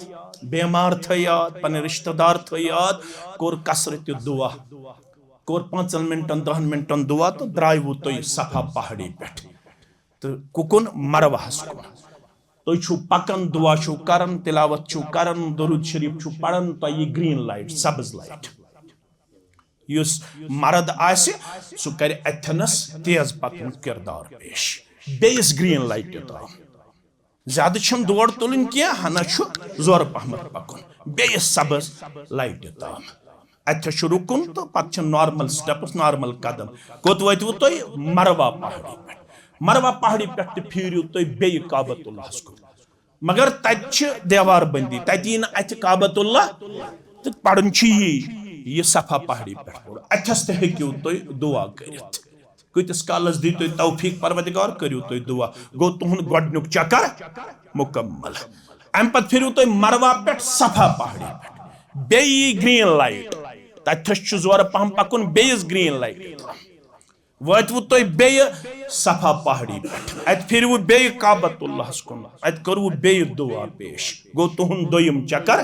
बेमार थो याद पन रिश्तेदार थो याद कोर कसरत दुआ कोर 5 मिनटन 10 मिनटन दुआ तो द्रायवु तुम सफा पहाड़ी पे तो कुकुन मरवाहस कुन तुम पकन दुआ करन तिलावत करन दरूद शरीफ पढ़न तो यह ग्रीन लाइट सब्ज लाइट युस मर्द आसि सह कर अथनस तेज पकन किरदार पेश बेस ग्रीन लाइट ताम ज्यादा छम दौड़ तुलन क्या हना जोर पहमत पकुन बेस सब्ज लाइट ताम अथ रुकुन तो पे नॉर्मल स्टेप्स नॉर्मल कदम कोत वतवु तुम मरवा पहाड़ी पे फिरू तुम बे काबतुल्लाहस कुन मगर तत देवार बंदी तती न अथ काबतुल्लाह तो पढ़न यह सफा पहाड़ी पे अथस तू तुम दुआ कर कतिस कालस दी तुम तौफीक परवदिगार करू तुम दुआ गो तुहद गोडनुक चक्कर मुकम्मल अम पे फिरू तुम मरवा पे सफा पहाड़ी पे बे ग्रीन लाइट तथस जोर पहम पकुन बेस ग्रीन लाइट वतवु तुम बे सफा पहाड़ी पे अत फिरवु बे काबतुल्लाहस कुन अत करवु बे दुआ पेश गो तुहद दोयम चक्कर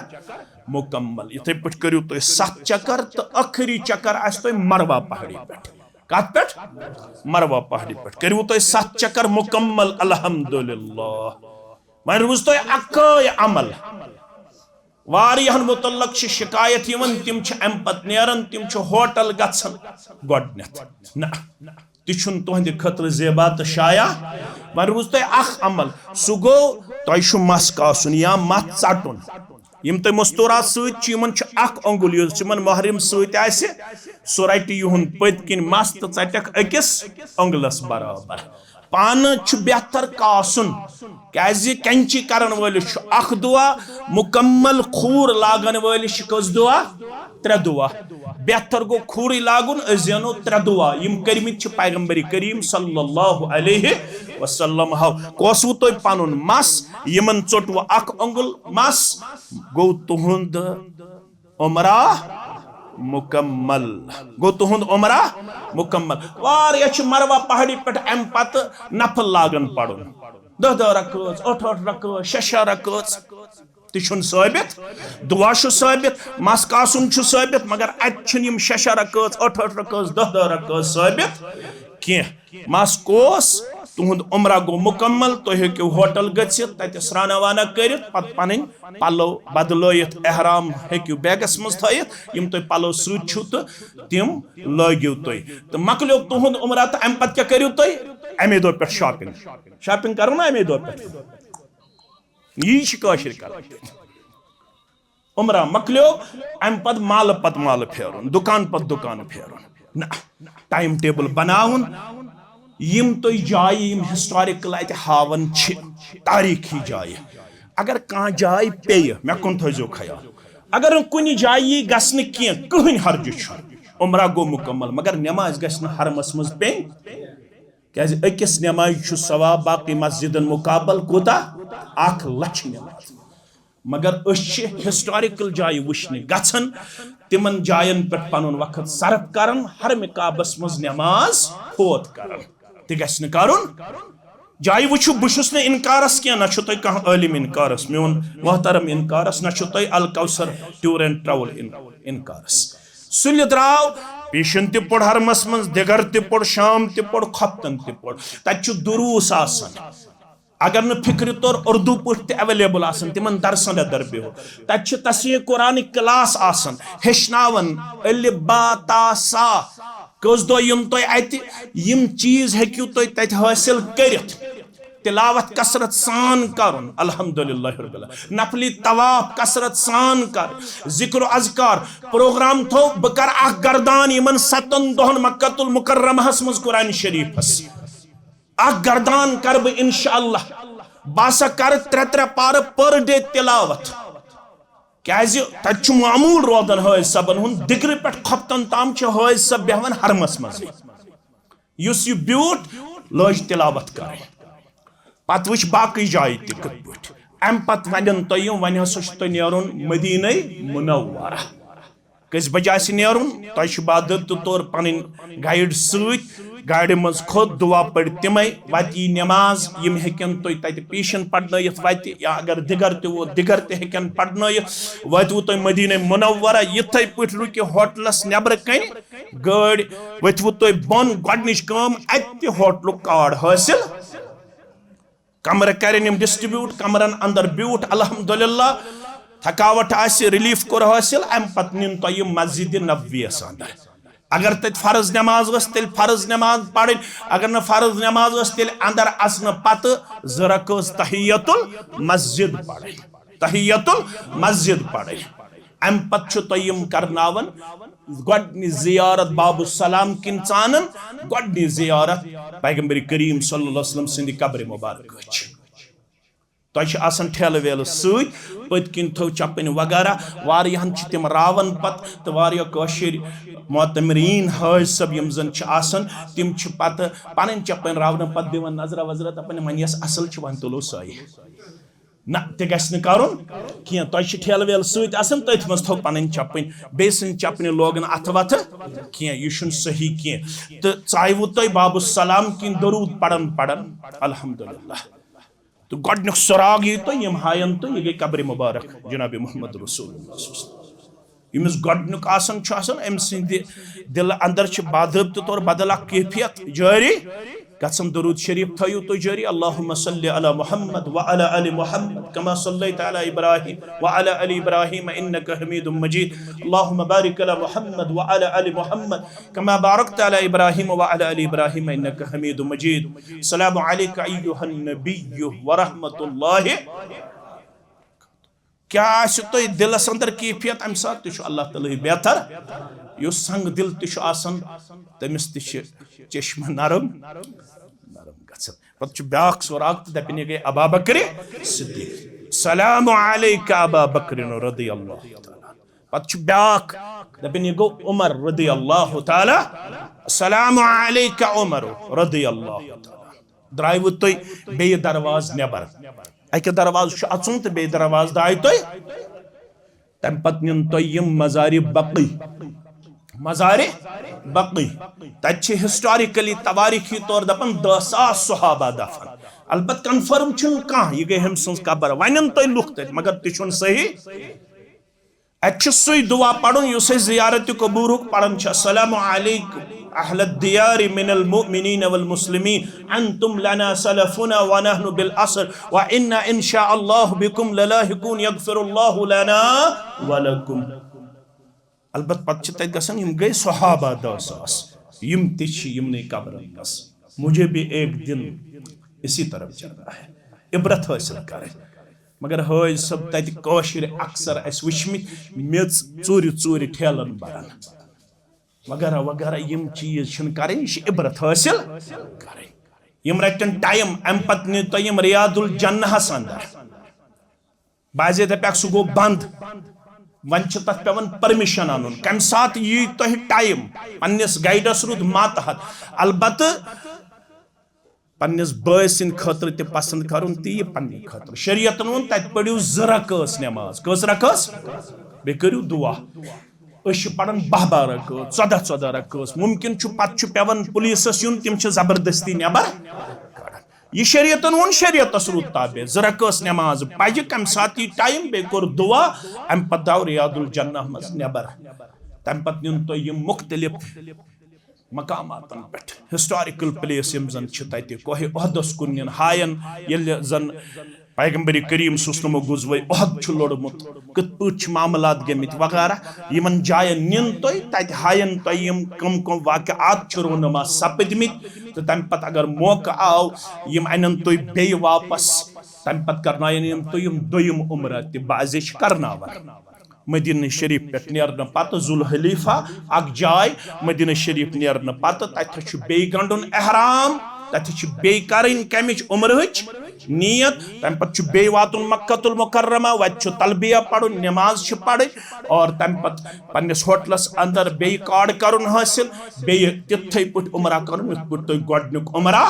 मुकम्मल इथे पे करू तुम 7 चक्कर तो आखिरी चक्कर आस तुम मरवा पहाड़ी पे कत पे मरवा पहाड़ी पे करू तुम 7 चक्कर मुकम्मल अल्हम्दुलिल्लाह वन रोज तुम अक्कय अमल वारियहन मुतल्लक शिकायत यवन तिम अम पत नेरन तिम होटल गसन गोडनेथ ना तुम तुहद खतर जेबा तो शाया वन रोज तुम अमल सह गो तुम मस कासन या मत चटुन यम तुम मस्तूरात सतन अंगुल महरिम सह रट युन पत किन मस तो चटक अकिस अंगुलस बराबर पान बेहतर कासन क्या कैंची करन वलिस दुआ मुकम्मल खूर लागन वलिस कस दुआ 3 दुआ बेहतर गो खूरी लागुन अजेनो 3 दुआ यम करमित पैगंबर करीम सल्लल्लाहु अलैहि वसल्लम हाव कोसु तो पनुन मस यमन चोटव अंगुल मस गो तुहद उमरा मुकम्मल गो तुहद उमरा मुकम्मल वारिया मरवा पहाड़ी पे अम पत नफल लागन पढ़ुन 10 रकात 8 रकात 6 रकात तुम साबित दुआ साबित मस कासन साबित मगर अम 6 रकात 8 रकात 10 रकात साबित कह मस कोस तुहद उमरा गो मुकम्मल तुम हेकु होटल गसित तत स्राना वाना कर पन पलो बदलत एहराम हेकु बैगस मज थत यम तुम पलो सू तो तिम लगिव तुम तो मकलो तुहद उमरा तो अम पे क्या करू तुम अमे दो पे शॉपिंग करो ना अमे दो पे यह कर उमरा मकलो अम पत माल फेरुन दुकान पत दुकान फेरुन ना टाइम टेबल बनाउन यम तो जाय हिस्टोरिकल अत हावन तारीखी जाय अगर कह जाय पे मे कुन थो ख्याल अगर कुन जाय गसन कहीं हर्ज उमरा गो मुकम्मल मगर नमाज गस हरमस मज पे क्या अकिस नमाज सवाब बाकी मस्जिदन मुकाबल कोता 1 लाख नमाज मगर हिस्टोरिकल जाय वुचने गछन तिमन जायन पे पनुन वक्त सर्फ करन हरम काबस मज नमाज फोत करन ते गछ न करुन जाय वुचु बुशुस ने इनकारस क्या न छुतय कह आलिम इनकारस मोन मोहतरम इनकारस न छुतय अल कौसर टूर एंड ट्रैवल इनकारस सुल द्राव पेशन ते पढ़ हरमस मज दिगर ते पढ़ शाम ते पढ़ खप्तन ते पढ़ तत दुरूस आसन अगर न फिक्र तौर उर्दू पे अवेलेबल आसन तिमन दरसन दरबे हो तत तस्वीर कुरान क्लास आसन हेचनावन अलिफ बा ता सा कस दो यम तो अत यम चीज हेक्यू तो तत हासिल करित तिलावत कसरत सान करुन अल्हम्दुलिल्लाह रब्बिल आलमीन नफली तवाफ कसरत सान कर जिक्र अज़कार प्रोग्राम थो बकर अख गर्दान यमन 7 दोहन मक्कतुल मुकर्रमहस मज कुरान शरीफस अख गर्दान कर ब इंशाअल्लाह बासा कर 3 पार पर डे तिलावत क्याज तत मामूल रोदन हाज सबन हुन दिग्र पे खप्तन ताम हाज सब बेहवन हरमस मज युस यु ब्यूट लज तिलावत कर पत वुच बाकी जाय त कत पट अम पत वन तुम वन हसा नेरुन मदीना मुनव्वरा कस बजे नेरुन तुम बादत तौर पन गाइड सत गाड़ मज खोद दुआ पढ़ तमें वत नमाज यम हेकन तुम तत पेशन पढ़नयत वत या अगर दिगर वो दिगर हेकन पढ़नयत वतु तुम मदीना मुनव्वरा यथे पे रुक होटलस नबर कन गाड़ वथु तुम बन गोडनिच काम अत होटल कार्ड हासिल कमर करें डिस्ट्रीब्यूट कमरन अंदर ब्यूट अल्हम्दुलिल्लाह थकावट आसे रिलीफ कोर हासिल अम पत निन तुम मस्जिद नबवियस अंदर अगर तत फर्ज नमाज तेल फर्ज नमाज पढ़ अगर न फर्ज नमाज तेल अंदर असन पत जरकस तहियतुल मस्जिद पढ़ तहियतुल मस्जिद पढ़ अम पत तुम करनावन गोडनी जियारत बाबु सलाम किन चानन गोडनी जियारत पैगंबर करीम सल्लल्लाहु अलैहि वसल्लम सिंद कब्र मुबारक तुम आसन ठेल वेल सत पत किन थो चपन वगैरह वारियाहन तिम रावन पत तो वारिया कशिर मोतमरीन हाज सब यम जन आसन तिम पत पन चपन रावन पत दिवन नजरा वजरा दपन मन यस असल वन तुलो सही ना ते गस न करुन किया तुम ठेल वेल सत आसन तथ मज थो पन चपन बे चपन लोगन अथ वथ किया यह सही किया तो चाहवु तुम बाबु सलाम किन दरूद पढ़न पढ़न अल्हम्दुलिल्लाह तो गोडनुक सुराग ये तो यम हायन तो ये गई कब्र मुबारक जनाब मोहम्मद रसूलुल्लाह यमिस गोडनुक आसन छ आसन एम सिंद दिल अंदर छ बादब तौर बदल कैफियत जारी कसम दरूद शरीफ थयु तो जारी अल्लाहुम्मा सल्लि अला मुहम्मद व अला आलि मुहम्मद कमा सल्लैता अला इब्राहिम व अला आलि इब्राहिम इन्नका हमीदुम मजीद अल्लाहुम्मा बारिक अला मुहम्मद व अला आलि मुहम्मद कमा बारकता अला इब्राहिम व अला आलि इब्राहिम इन्नका हमीदुम मजीद सलाम अलैका अय्युहन नबिय्यु व रहमतुल्लाहि क्या तो दिलस अंदर कैफियत अम सात अल्लाह ताला बेहतर यो संग दिल तसन तमिस चश्म नरम नरम गसन पत ब्याक सुराग तो दपन गई अबा बकर सिद्दीक सलाम अलैका अबा बकर रदियल्लाहु ताला पत ब्याक दपन गो उमर रदियल्लाहु ताला सलाम अलैका उमर रदियल्लाहु ताला द्राइव तुम बे दरवाज नबर अक दरवाज अचुन तो बे दरवाज दाय तम पत निन तुम मज़ार बक़ी मज़ार बक़ी तत हिस्टोरिकली तवारीखी तौर दपन 10,000 सहाबा दफन अलबत कन्फर्म कह यह गई हम सज कबर वन तुम लुख तत मगर तुम सही अत सु दुआ पढ़न युस जियारत कबूर पढ़न अस्सलामु अलैकुम अहल दियार मिनल मुमिनीन वल मुस्लिमीन अंतुम लना सलफुना व नहनु बिल असर व इन्ना इंशाअल्लाह बिकुम ललाहिकून यगफिरुल्लाहु लना व लकुम अलबत पत तत गसन यम गए सहाबा 10,000 यम यमने कब्रन गस मुझे भी एक दिन इसी तरफ जाना है इबरत हासिल करें मगर हाज सब तत कशिर अक्सर अस वुचमित मेज चूर चूर ठेलन बरन वगैरह वगैरह यम चीज करें यह इबरत हासिल करें यम रटन टाइम अम पत तुम रियादुल जन्नहस अंदर बाजे दपक सह गो बंद वन तथ पेवन परमिशन अन कम सात यी तुह टाइम पन्निस गाइडस रुद मातहत अलबत पन्निस बॉय सिंद खतर ते पसंद करुन ती पन्ने खतर शरीयतन वोन तत पड़ियो 2 रकात नमाज कस रकात बे करियो दुआ पड़न 12 रकात 14 रकात मुमकिन पत पेवन पुलिस युन तिम जबरदस्ती नबर यह शरीयतन वोन शरीयतस रूद ताबे 2 रकात नमाज पज कम सात टाइम बे कोर दुआ अम पत दाव रियादुल जन्नह मज नबर तम पत नुन तो यह मुख्तलिफ मकामातन पे हिस्टोरिकल प्लेस यम जन तत कोहे ओहदस कुन हायन ये जन पैगम्बरी करीम सुस्लमो गुजवे ओहद लोड़मुत कत पट मामलात गमित वगैरह यमन जायन निन तुय तत हायन तुय यम कम कम वाक़यात रोनमा सपदमित तो तम पत अगर मौका आव यम अनन तुय बे वापस तम पत करनायन यम तुय दोयम उम्र त बाजे करनावन मदीना शरीफ पे नेरन पत जुल हलीफा अक जाय मदीना शरीफ नेरन पत तथ बे गंडुन एहराम तथ बे करन कमिच उम्रच नियत तम पत बे वातुन मक्कतुल मुकर्रमा वत तलबिया पढ़ुन नमाज पढ़ और तम पत पन्निस होटलस अंदर बे कार्ड करुन हासिल बे तिथे पुट उमरा करुन पुट तो गोडनुक उमरा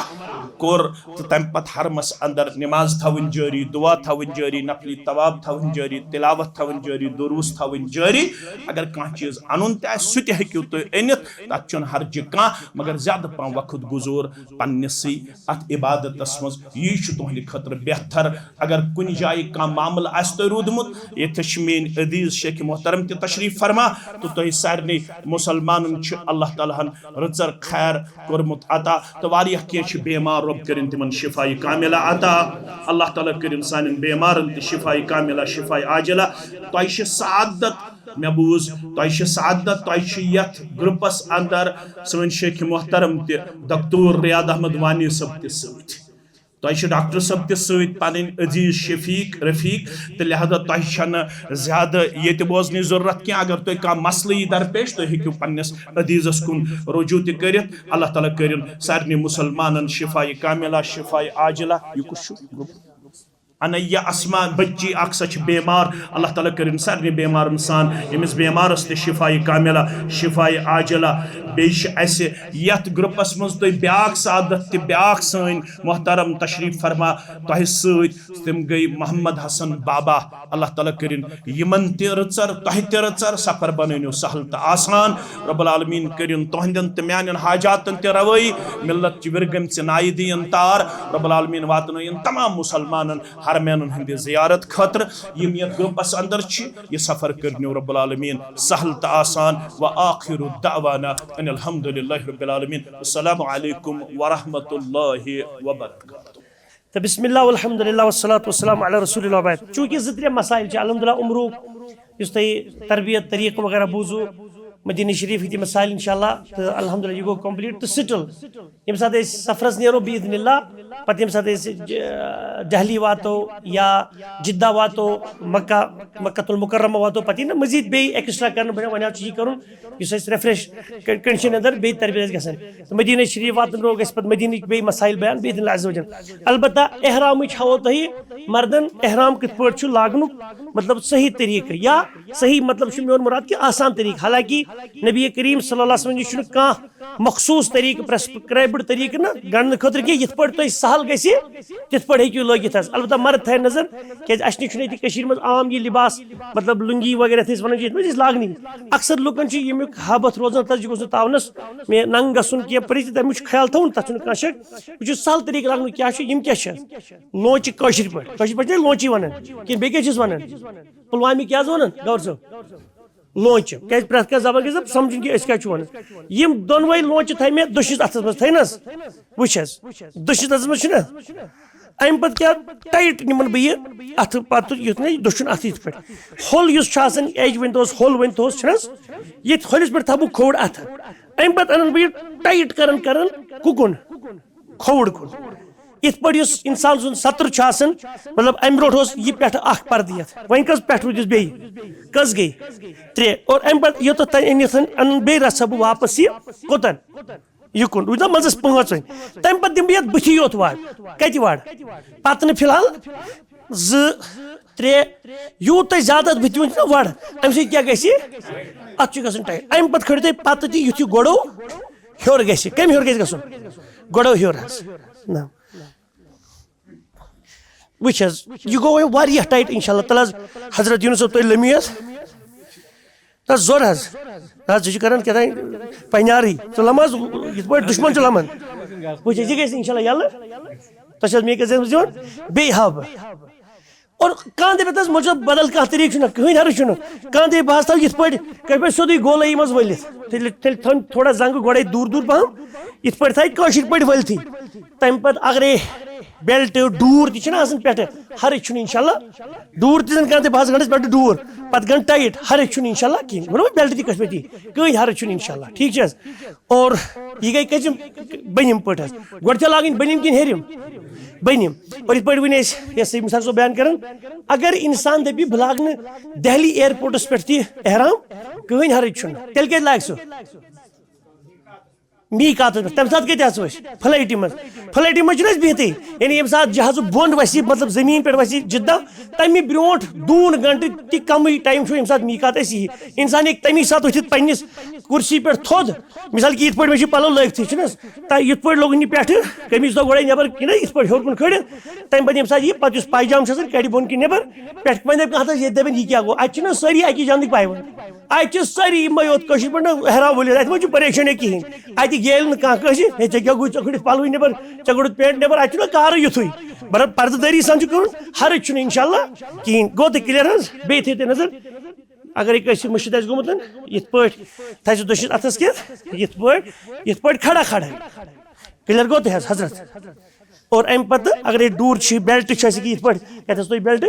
कोर तो तम पत हरमस अंदर नमाज थवन जारी दुआ थवन जारी नफली तवाब थवन जारी तिलावत थवन जारी दुरूस थवन जारी अगर कह चीज अनुन त हेकू तो अनित तथ चुन हर्ज कह मगर ज्यादा पा वक्त गुजोर पन्निसी अत इबादतस मज यह तुहद खतर बेहतर अगर कुन जाय कह मामल आस तो रूदमुत ये मेन अदीज शेख मोहतरम त तशरीफ फरमा तो तुह सारे मुसलमान अल्लाह ताला रचर खैर कोरमुत अता तो वारिया कह बेमार रब करिन तिमन शिफाई कामिला अता अल्लाह ताला करिन सान बेमारन त शिफाई कामिला शिफाई आजिला तोय सादत मे बूज तोय सादत तोय यथ ग्रुपस अंदर सन शेख मोहतरम त डॉक्टर रियाद अहमद वानी सब त सत तोय डॉक्टर सब त सत पन अजीज शफीक रफीक तो लिहाजा तोह ज्यादा ये बोजन जरूरत क्या अगर तुम कह मसल दरपेश तुम हेकू पन्निस अदीजस कुन रुजू कर अल्लाह ताला करिन सारे मुसलमान शिफाई कामिला शिफाई आजिला यह कुछ अनैया अस्मा बच्ची अक्सर बेमार अल्लाह ताला करिन सारे बेमारन सान यमिस बेमारस ते शिफाई कामिला शिफाई आजिला बेश ऐसे यथ ग्रुपस मज तो ब्याक सादत ते ब्याक सन मोहतरम तशरीफ फरमा तोह सत तम गई मोहम्मद हसन बाबा अल्लाह ताला करिन यमन ते रचर तोह ते रचर सफर बननो सहल तो आसान रब्बुल आलमीन करिन तोहदन ते म्यान हाजातन ते रवई मिल्लत च विरगम से नायदीन तार रब्बुल आलमीन वातनो तमाम मुसलमानन हरमैन हंद जियारत खतर यम ये ग्रुपस अंदर यह सफर करनो रब्बुल आलमीन सहल तो आसान व आखिरु दावाना अन अल्हम्दुलिल्लाहि रब्बिल आलमीन अस्सलामु अलैकुम व रहमतुल्लाहि व बरकातहू। तो बिस्मिल्लाह अल्हम्दुलिल्लाह वस्सलातु वस्सलामु अला रसूलिल्लाह व बाद चूंकि 2-3 मसाइल अल्हम्दुलिल्लाह उम्र इस तरबियत तरीक़ वगैरह बूजू मदीना शरीफ की मसाइल इंशाल्लाह तो अल्हम्दुलिल्लाह यह गो कंप्लीट तो सिटल यम साथ सफरस नेरो बीइज़्निल्लाह पत यम साथ दहली वातो या जिद्दा वातो मक्कतुल मुकर्रमा वातो पत ना मजीद बे एक्स्ट्रा कर वन यह कर रेफ्रेश कंडीशन अंदर बे तरबियत गसन तो मदीना शरीफ वातन रो गस पत मदीना बे मसाइल बयान बीइज़्निल्लाह अज़्ज़ व जल अलबत्ता एहराम हावो तह मर्दन एहराम कित पट लागनु मतलब सही तरीक़ या सही मतलब मोन मुराद कि आसान तरीक़ हालांकि नबी करीम सल्लल्लाहु अलैहि वसल्लम कह मखसूस तरीक़ प्रेस्क्राइब्ड तरीक़ ना गणन खतर कि यथ पट तुम सहल गि तिथ पट हेकू लगित अलबत्ता मर्द थे नजर क्या अस मज आम यह लिबास मतलब लुंगी वगैरह थे वन ये लागनी अक्सर लुकन यमुक हाबत रोजान तथ गोस तावनस मे नंग गसन कह परि तमुक ख्याल थवन तथ कह शक वह सहल तरीक़ लागन क्या क्या लोच पे लोची वन कि बे वन पुलवामी क्या वन गौर सब लोच क्या प्रेथ क्या जबरदस्त सब समझ कि क्या वन यम दोनवे लोच थे मे दुशिस अथस मज थे वुस दुशिस अथस मज अम पे क्या टाइट निमन बह अथ पत युथ ना दुशन अथ पे होल एज वन तोस होल वन तोस ये होलिस पे थबु खोड़ अथ अम पे अन बह टाइट कर कुकुन खोड़ कुन इत पे इंसान सुन सत्र मतलब अम ब्रो यह पे पर्द वन कस पे रूदिस बे कस गई 3 और अम पे योत अन बे रसा बह वापस यह कोतन युकुन रूद मजस 5 तम पे दिम बह बुथि योत वाड़ कत वाड़ पत फिलहाल 2-3 यूत ज्यादा बुथि वन वाड़ अम सत क्या अत टाइट अम पे खड़ो पत युथ गोड़ो हर कम हर गो गोड़ो हर ना वुच यह गो वारिया टाइट इंशाल्लाह ताला हजरत यूनुस तो लमीत तस जोर करान क्या पनारी तो लमज ये दुश्मन लमन वुच यह गई इंशाल्लाह यल तस मे दिवन बे हाव और कह दप मुझे बदल कह तरीक कहीं हर कह दप बह थो ये पे सोदी गोलई मज वलित थोड़ा जंग गोड़े दूर दूर पहम ये थे कशिर पे वलथी तम पे अगर बेल्ट डूर तह पे हर इंशाल्लाह डूर तन कह बह गंडस पे डूर पत गन टाइट हर इंशाल्लाह कहें वो बेल्ट तह पे कहीं हर इंशाल्लाह ठीक है और यह गई कचम बनिम पे गोड़ लागन बनिम कि हेरिम बनिम और ये वन मिसाल सो बयान कर अगर इंसान दपी बह लाग दहली एयरपोर्टस पे एहराम कहीं हर तेल क्या लाग सो मीकात तम सात कत फ्लाइट मज बिहत यानी ये सात जहाज बोन वसी मतलब जमीन पे वसी जिद्दा तमि ब्रोट दून घंटे ति कम टाइम ये सात मीकात इंसान एक तमी सात उठित पन्निस कुर्सी पे थोद मिसाल कि ये मे पलो लगित ये लोग पे कमीज दो गोड़े नबर कि ये हर कुन खड़ तम पे ये पे पायजाम कड़ बोन कि नबर पे पे ये दपन यह क्या गो अत सारी अकि जंद पावन अत सारी योत पे हराम वलित अत मे परेशानी कहें अत गेल क्या क्या गो चे पलव नबर चे गोड़ पेंट नबर अत कार युथ बराबर पर्ददारी सन कर हर इंशाल्लाह कहें गो तो क्लियर बे थे नजर अगर एक मुश्त गोमुत ये थो दश अथस पे खड़ा खड़ा क्लियर गो तो हजरत और अम पे अगर ये डूर बेल्ट ये पे तुम बेल्ट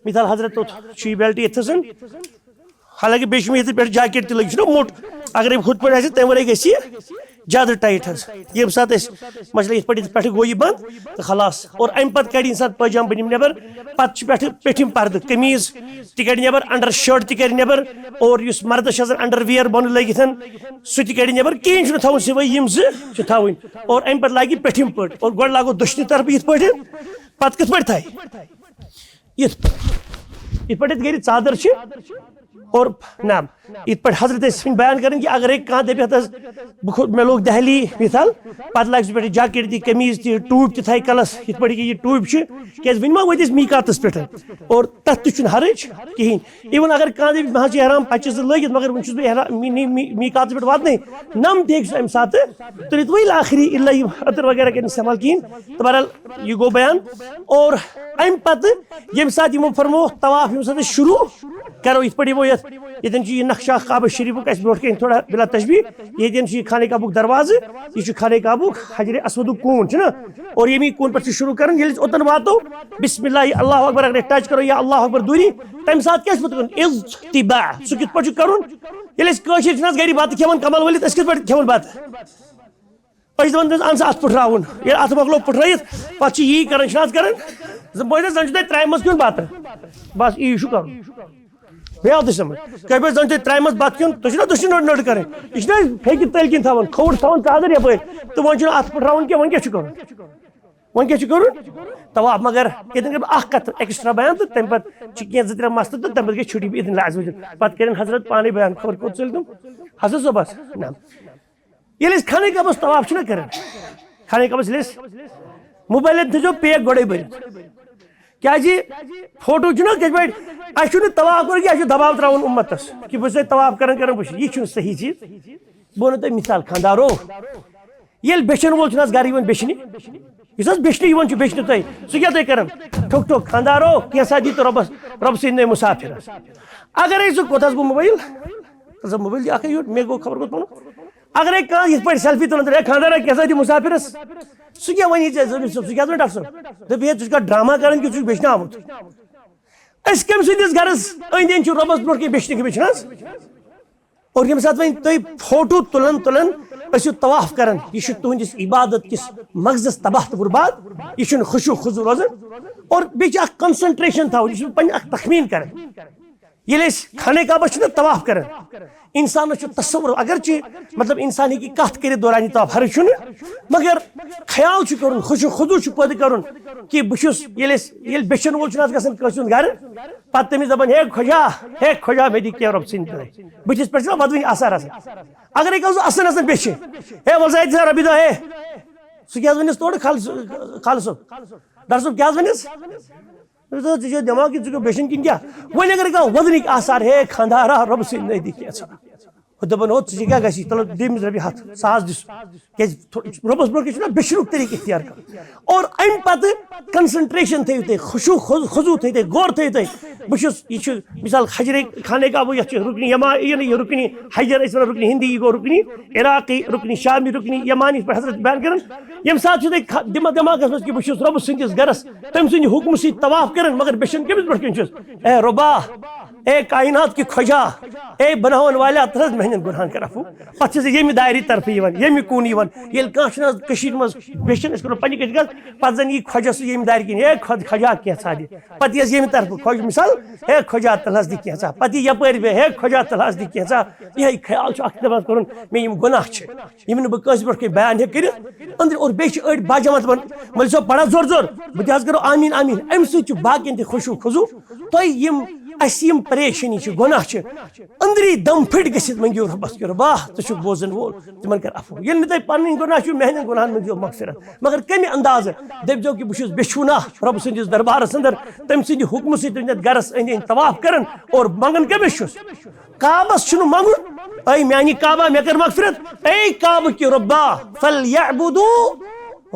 मिसाल हजरत तो बेल्ट ये हालांकि बे पे जैकेट लगे मोट अगर खुद पे तम वे ग ज्यादा टाइट ये सात मसला पे गो यह बंद तो खलास और अम पे कड़ इंसान पैजाम बनिम नबर पे पेठिम पर्द कमीज तह कड़ नबर अंडर शर्ट तह नबर और मर्दस अंडर वियर बन लगित सह कड़ नबर कहें थवन सिवाय यम थवन और अम पे लगे पेठिम पे और गोड़ लागो दशनी तरफ ये पे कत पे थाय ये पे गर चादर और नाम इत पे हजरत बयान करें कि अगर कह दप मे लोग दहली मिसाल पे लग पे जैकेट दी कमीज ती टूब थे कलस इत पे यह टूब क्या वन मा वत मीकातस पे और तथ तह हरज कहें इवन अगर कह दप मे एहराम पे लगित मगर वो मीकात पे वातन नम तम सात तुलित वही आखिरी अतर वगैरह कर इस्तेमाल कहें तो बहरहाल यह गो बयान और अम पे ये सात यमो फरमो तवाफ ये सात शुरू करो इत पे वो ये नक्शा काबा शरीफ ब्रोट कह थोड़ा बिला तशबी ये खाने काबुक दरवाज यह खाने काबुक हजर असवद कून और यमी कून पे शुरू कर ओतन वातो बिस्मिल्लाह अल्लाह अकबर अगर टच करो या अल्लाह अकबर दूरी तम सात क्या इज्तिबा सह कित पे कर गरी बात खेवन कमल वलित पे खेवन बात अन अत पुटरावन अत मकलो पुटरत पे यी कर बोल जन त्रै मज क्यों बात बस यी कर बेव तो समझ कह पे जन त्रै मज बत क्यों तुम दुश्मन नोट नोट कर यह फेकि तल किन थवन खोड़ थवन चादर यप तो वो अत पुटरावन क्या क्या कर तवाफ मगर कत एक्स्ट्रा बयान तो तम पे कह त्रे मसल तो तम पे छुट्टी भी इतन लाज पे कर हजरत पानी बयान खबर कोत चल तुम हजरत सोबस ना ये खाने काबस तवाफ कर खाने काबस मोबाइल थो पैक गोड़े भर क्या फोटो पे तवाफ कर दबाव त्रावन उम्मतस कि बस तवाफ कर यह सही चीज बो तुम मिसाल खानदारो ये बेचन वोल गर बेचने बेचने बेचने तुम सह क्या कर ठोक ठोक खानदारो कैसा दी तो रब सद मुसाफिर अगर कोत गो मोबाइल मोबाइल अख मे गो खबर को पन अगर कह सेल्फी तुलान खानदार कैसा दी मुसाफिर सह क्या वन सह क्या डॉक्टर साहब दप ड्रामा कर कि बेचने आमुत कम सदस गरस अंद अंद रबस ब्रो कह बेचने बेचना और ये सात वन तुम फोटो तुलान तुलान तवाफ कर यह तुहस इबादत किस मगजस तबाह तो बुर्बाद यह खुशु खुजू रोजान और बे कंसंट्रेशन थवन यह पे तखमीन कर ये खाने काबस तवाफ कर इंसान तस्वुर अगर मतलब इंसान ही कत कर दौरान तवाफ हर मगर ख्याल कर खुशु खुजू पैदा कर कि बह बेचन वोल गसन गर पे तमिस दपान हे खोजा मे दी क्या रब सिंद बस पे वदन असर अगर असन बेच हे वल रबी दह सह क्या वनस तोड़ खाल सब डर सब क्या वनस दिमाग की बेशन किन क्या वन अगर कह वदनिक आसार हे खानदारा रब से नजदीक दपान हो क्या गी तल दिस रपी 100 सास दिस क्या रबस ब्रो बेशरुक तरीक इख्तियार कर और अम पे कंसंट्रेशन थो तुम खुशू खुजू थो गौर थो तुम बहुत यह मिसाल हजर खाने काबू ये रुकनी ये रुकनी हजर रुकनी हिंदी यह गो रुकनी इराकी रुकनी शामी रुकनी यमानी पे हजरत बयान कर यम सात दिमाग कि बहुत रब सदिस गरस तम सद हुक्म सत तवाफ कर मगर बेशन कमिस पे ए रबा ए कायनात की ख्वाजा ए बनावन वाला तरह मेहनत गुनाहन कर अफू पे यमि दायरी तरफ यमि कून ये मज बेशन पे जन यह ख्वाजा सह यमि दायरी किन ए ख्वाजा क्या दि पे यमि तरफ ख्वाज मिसाल हे ख्वाजा तलहस दि क्या पे यपर बे हे ख्वाजा तलहस दि क्या यह ख्याल कर मे गुनाह यम बस पे बयान हे कर अंदर और बे बाजमत मल सब पढ़ा जोर जोर बह करो आमीन आमीन अम सकिन खुशू खुजू तुम अम परेशानी गुनाह अंदरी दम फिट गसित मंगो रबस कि रबा तु बोजन वोल तिमन कर अफू ये तुम पन्न गुनाह मेहन गुनाहन मंगो मगफिरत मगर कमे अंदाज दपो कि बहुत बेशुना रब सदिस दरबारस अंदर तम सद हुक्म सत गरस अंद तवाफ कर और मंगन कमिस काबस मंगुन ऐ मानी काबा मे कर मगफिरत ऐ काब कि रब्बा फलयअबुदू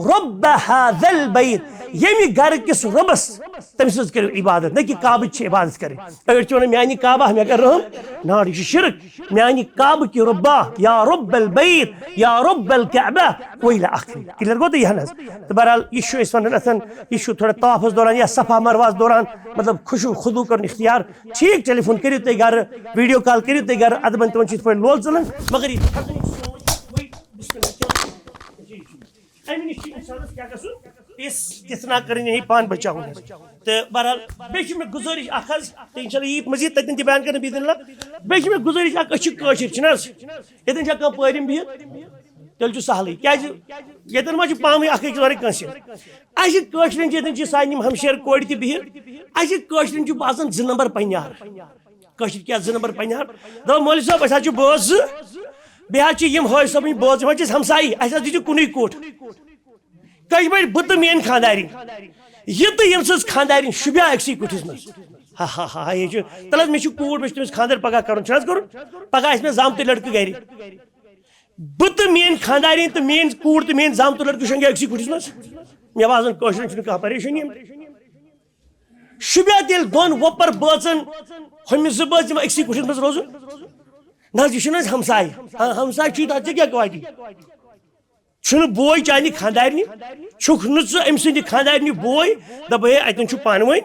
रब्ब हाज़ल बैत यमि घर किस रबस तमिस कर इबादत न कि काब इबादत करे अगर वन मानी काबा मे कर रहम ना यह शिरक मानी काब कि रब्बा या रब्बल बैत या रब्बल कअबा वइला आखिर क्लियर गो तो यह तो बहरहाल यह वन यह थोड़ा तवाफस दौरान या सफा मरवास दौरान मतलब खुशू खुदू कर इख्तियार ठीक टेलीफोन करो तुम घर वीडियो कॉल करो तुम घर अदबन तमन पे लोल चलान मगर कितना कर पान बचा तो बहरहाल बे गुजारिश यह मजीद तन बयान कर बे गुजारिश ये पम बिहित तेल सहल क्या मा पावे अख कंस अशर सान हमशेर कोड़ बिहित अशर बासान 2 नंबर पन्यार क्या 2 नंबर पन्यार दप मौलवी साहब अस बस बेहद हज सब बस हमसाई अस दी कुन कोट कश बह बह तो मेन खानदारी यह तो यम सज खानदारी शुबिया अक्सी कुठिस मज हा हा हा ये तल मे कूट मे तमिस खानदार पगह कर पगह मे जामत लड़कि गर बह तो मेन खानदारी तो मेन कूट तो मेन जामत लड़कि शंगे अक्सी कुठिस मज मे बाजन कह परेशानी शुबिया तेल दोन वपर बचन हमिस 2 बच अक्सी कुठिस मज रोजन ना यह हमसाय हमसाय तथा क्या वाटी बोय चानी खानदारनी छुख अम सद खानदारनी बोय दप हे अतन पानवे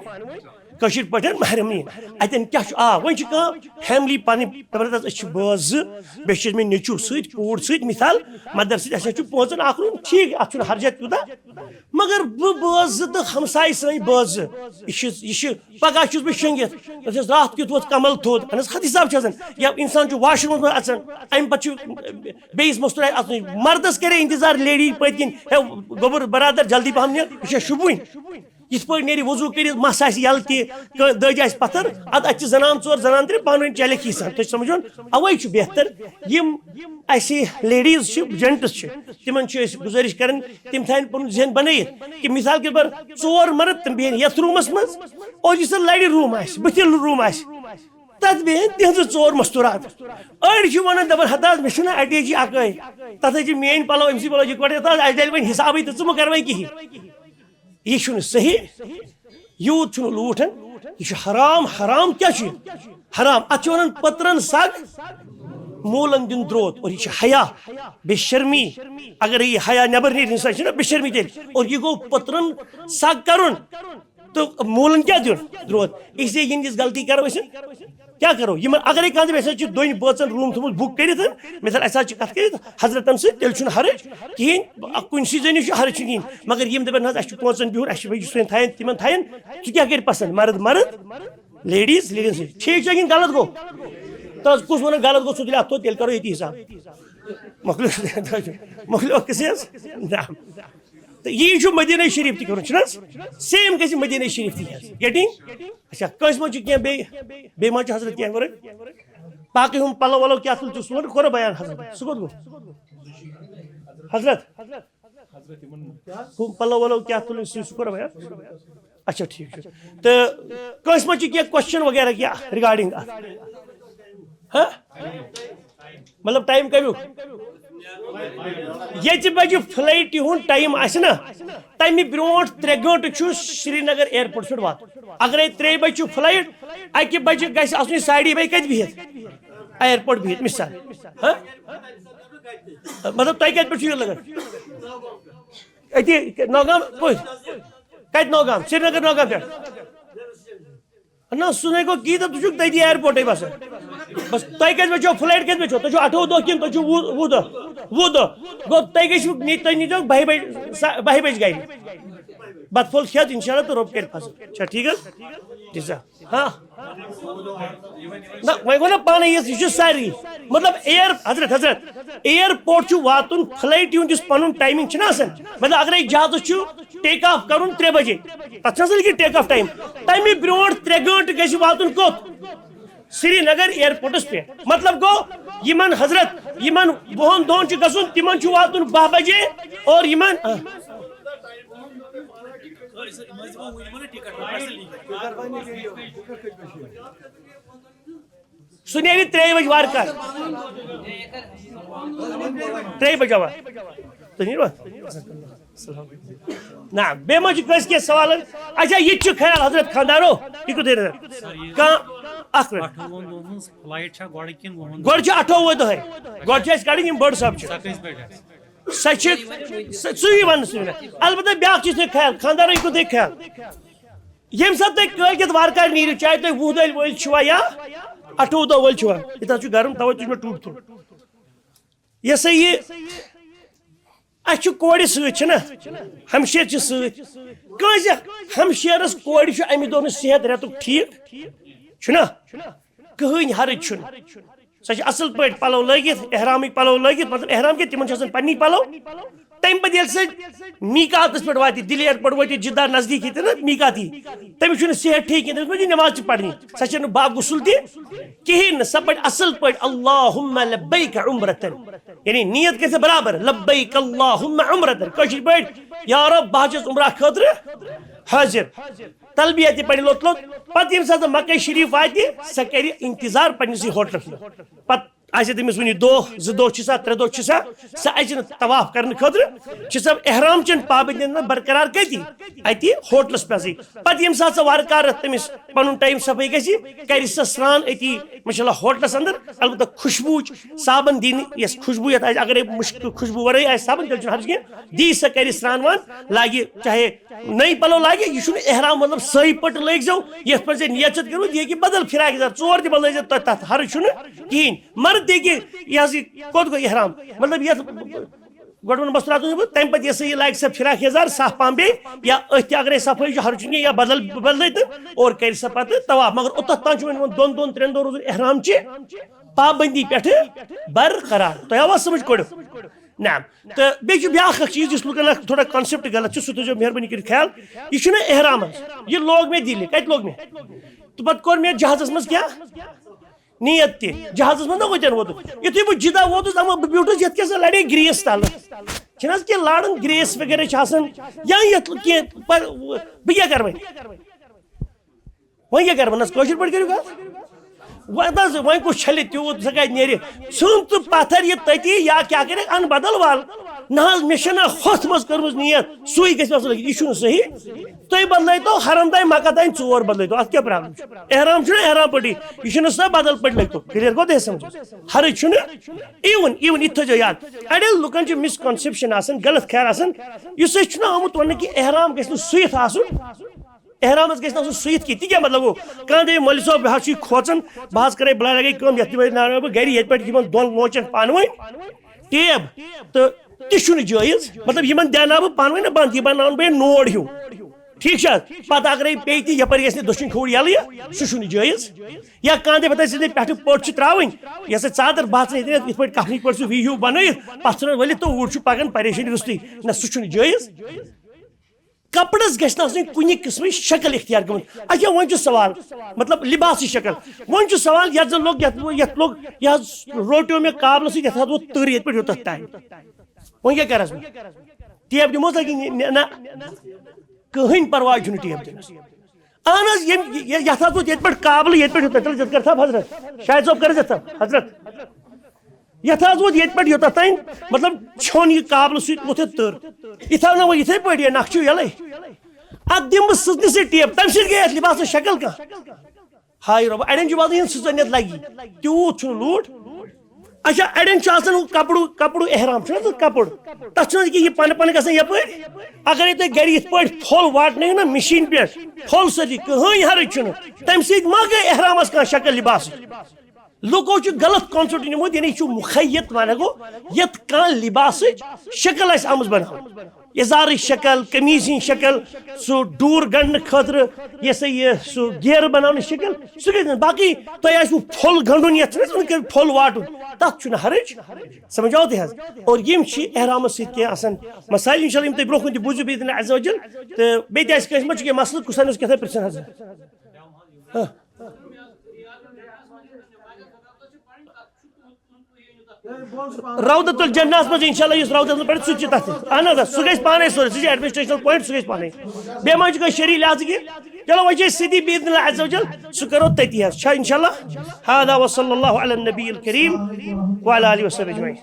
कशिर पे महरमनी अतन क्या वन फैमिली पन्न बस बे मे नचू सूट सत मिसाल मदर सत 5 रूम ठीक अत हर्जत तूता मगर बस तो हमसाय सन बस यह पगह बह शंगित रात कित वोत कमल थोद हद हिसाब या इंसान वाशरूम अचान अम पे बेस मस्तूर अचन मर्दस करे इंतजार लेडी पतकिन गोबर बरादर जल्दी पहम यह शुबुन इत पे नी वजू कर मस यल दज पत्थर अत जनान 4 जनान 3 पान चल सान तुम समझोन अवे बेहतर यम लेडीज जेंट्स तिम गुजारिश कर तिम थान पुन जहन बनत कि मिसाल के पर 4 मर्द तम बेहन यथ रूमस मज और यह लड़ रूम बुथिल रूम तथ बेहन तिहज 4 मस्तूरात अड़ वन दपान हताज मे अटैची अकै तथ मेन पलो अमसी पलो यह डल वो हिसाब तो च कर कहें यह सही यूत लूठन यह हराम हराम क्या हराम अत वन पत्रन सग मूलन दिन द्रोत और यह हया बेशर्मी अगर यह हया नबर नीर बेशर्मी तेल और यह गो पत्रन सग कर तो मूलन क्या दिन द्रोत इसलिए यह गलती करो क्या करो अगर कह दोन बचन रूम थोमुत बुक कर मिसाल कत कर हजरतन तेल हर्ज कहें कुछ जन हर्ज कहें मगर यम दपान 5 बिहुन थान तिम थान तु क्या कर पसंद मर्द मर्द लेडीज लेडीज ठीक कि गलत गो तो कुछ वन गलत गो तुल अत तेल करो ये हिसाब मकलो किस तो यह मदीना शरीफ तक सेम गि मदीना शरीफ गेटिंग अच्छा कंस मे बे मा हजरत क्या वर बाकी हम पलो वलो क्या सोन कोर बयान हजरत सह गो हजरत पलो वलो क्या तुल शुक्र भैया अच्छा ठीक तो कस मे क्वेश्चन वगैरह क्या रिगार्डिंग मतलब टाइम कमिक ये बजे फ्लाइट हूँ टाइम ना तमि ब्रो 3 घंटे श्रीनगर एयरपोर्ट पे वात अगर 3 बजे फ्लाइट 1 बजे गई साड़ी बे कत बिहित एयरपोर्ट बिहित मिसाल मतलब तुम कत पे लगन अति नौगाम कत नौगाम श्रीनगर नौगाम पे ना सुने को की तो तुझ तथी एयरपोर्ट बस बस तुम कत बचो फ्लाइट कत बचो तुम 8 दह कि 20 दह गो तुम नीचो 12 बज गाड़ी बत फुल खेत इंशाल्लाह तो रोप कर फस अच्छा ठीक है हाँ ना वह गो ना पाने यह सारी मतलब हजरत एयरपोर्ट वातुन फ्लाइट हूँ पुन टाइमिंग मतलब अगर जहाज टेक ऑफ कर 3 बजे तथा टेक ऑफ टाइम तमि ब्रो 3 घंटे गि वातुन कोत श्रीनगर एयरपोर्टस पे मतलब गो यमन हजरत यमन 2 दोन गुन तिमन वातुन 12 बजे और यमन सह नी 3 बजे वार 3 बजे ना बे मा क्या सवाल अच्छा ये ख्याल हजरत खानदारो फ्लाइट गो 28 दह गो कड़ी बड़ सब सही वन अलबत्ता ब्या चीज ख्याल खानदार यू ख्याल ये सात कल वारकार नीर चाहे तुम 10 दल वल या 28 दह वल ये गर्म तवे तुझ मे टूट तुल यह सा ये अच्छ कोड़ सना हमशेर सज हमशेरस कोड़ अमि दो सेहत रेतुक ठीक कहन हर्ज सह असल पे पलो लगित एहरामिक पलो लगित मतलब एहराम के तिमन पन्नी पलो तम पे मीकात पे वात दिल्ली एयरपोर्ट वात जिद्दा नजदीक ना मीकात तमिस सेहत ठीक कह नमाज पढ़नी सह बा गुसल तहन सह पे असल पे अल्लाहुम्मा लब्बैक उम्रतन यानी नियत कर बराबर लब्बैक अल्लाहुम्मा उम्रतन कशिर पे या रब बह उम्रा खतर हाजिर तलबिया पे लोत लोत पे ये सात मक्का शरीफ वात सह कर इंतजार पन्नस होटल पे तमिस वन 2 दह 3 दह सह अचन तवाफ कर खतर सब एहराम चन पाबंदियन बरकरार कति अति होटलस पे पे ये सात वारकार तमिस पन टाइम सफाई कर स्नान अति माशा होटलस अंदर अलबत्ता खुशबू साबन दिन खुशबू ये अगर खुशबू वर साबन तेल हर्ज कह दी सह कर स्नान वान लागे चाहे नई पलो लागे यह एहराम मतलब सही पट लग जाओ ये पे नियत करो ये बदल फिराक यजार 4 तह बल तथ हर्ज कहें मर्द कोत गो एहराम मतलब ये गोड वन बस तम पे ये लाग सह फिराक यजार साफ पम बे या अगर सफाई हर्ज या बदल बदल और कर सह पे तवाफ मगर ओत तान 2-3 दह रोज एहराम पाबंदी पे बरकरार तुम आवा समझ कोड़ ना तो बे ब्या चीज इस लुकन थोड़ा कॉन्सेप्ट गलत सह तुझो मेहरबानी कर ख्याल यह एहराम यह लोग मे दिल्ली कत लोग मे तो पे कोर मे जहाजस मज क्या नियत जहाजस मज ना वतन वोत युथु बह जिदा वोतुस अमा बह ब्यूटुस ये क्या लड़े ग्रेस तल कह लाड़न ग्रेस वगैरह या ये बह क्या कर वह क्या कर वशर पे करू वह कुछ छल तूत सह कत नीर सन तो पत्थर ये तती या क्या कर अन बदल वाल ना मे होथ मज कर नियत सुई गस लगे यह सही तुम बदल तो हरम तान मक्का तान 4 बदल तो अत क्या प्रॉब्लम एहराम एहराम पटी यह सह बदल पे लग तो क्लियर गो दे समझ हर्ज इवन यह थो याद अड़े लुकन मिसकनसेप्शन गलत ख्याल इस आमुत वन कि एहराम गि सुत एहराम गि सुत की क्या मतलब गो कह दे मौलवी साहब बह खोचन बह करे बला लगे कम ये गर ये पे दोन लोचन पान टेब तो तह जायज मतलब इन देना बह पान ना बंद यह बना बे नोड हूँ ठीक पत अगर पे यपर गि दक्षिण खोड़ यल सह जायज या कह दे पे पे पट त्रावन यह चादर बह इत पे कफनी पे वी हूँ बन पे वलित तो ऊट पकान परेशानी रुस्ती ना सह जायज कपड़स गि कुन किस्म शक्ल इख्तियार गम अच्छा वो सवाल मतलब लिबास शक्ल वो सवाल ये लोग रोटियों में काबल सत तर ये पे टाइम वो क्या कर टेप दिमो ना कहीं परवाह टेप दिनस अहन ये पे काबल ये पे कर हजरत शायद सोब कर हजरत ये पे योत तान मतलब छोन यह काबल सत तर यह थो ना वो इथे पे यह नक्शु यल अत दिम सजन से टेप तम सत गई लिबास शक्ल कह हाय रब अड़न वादन सजनियत लगी तूत लूट अच्छा अड़न कपड़ू कपड़ू एहराम कपड़ तथ यह पन पन ग यप अगर तुम गर ये फल वाटन ना मशीन पे फल सदी कहीं हर्ज तम मा गई एहरामस कह शक्ल लिबास लुको गलत कॉन्सेप्ट निमुत यानी मुखयत वन गो ये लिबास शक्ल आम बना इजार शक्ल कमीज शक्ल सो डूर गंड खतर ये सह गेर बनाने शक्ल सह बाकी तुम फुल गंडन ये फुल वाटन तथ हर्ज समझो ती और यम एहराम सत्यान मसाइल इंशाल्लाह तुम ब्रोह कुन बूझू बेदन अज़्ज़ व जल तो बेत मसल कुछ क्या पृन हज रौदतुल जन्नत मज इंशाल्लाह इस रौदत पे सह अहन सह गई पाने सोरे सह एडमिनिस्ट्रेशनल पॉइंट सह गई पाने बे मा शरी लिहाज कि चलो वह सीधी बीदन अज़्ज़ व जल सह करो तती इंशाल्लाह हादा व सल्लल्लाहु अला नबील करीम व अला आलिहि व सल्लम अजमईन।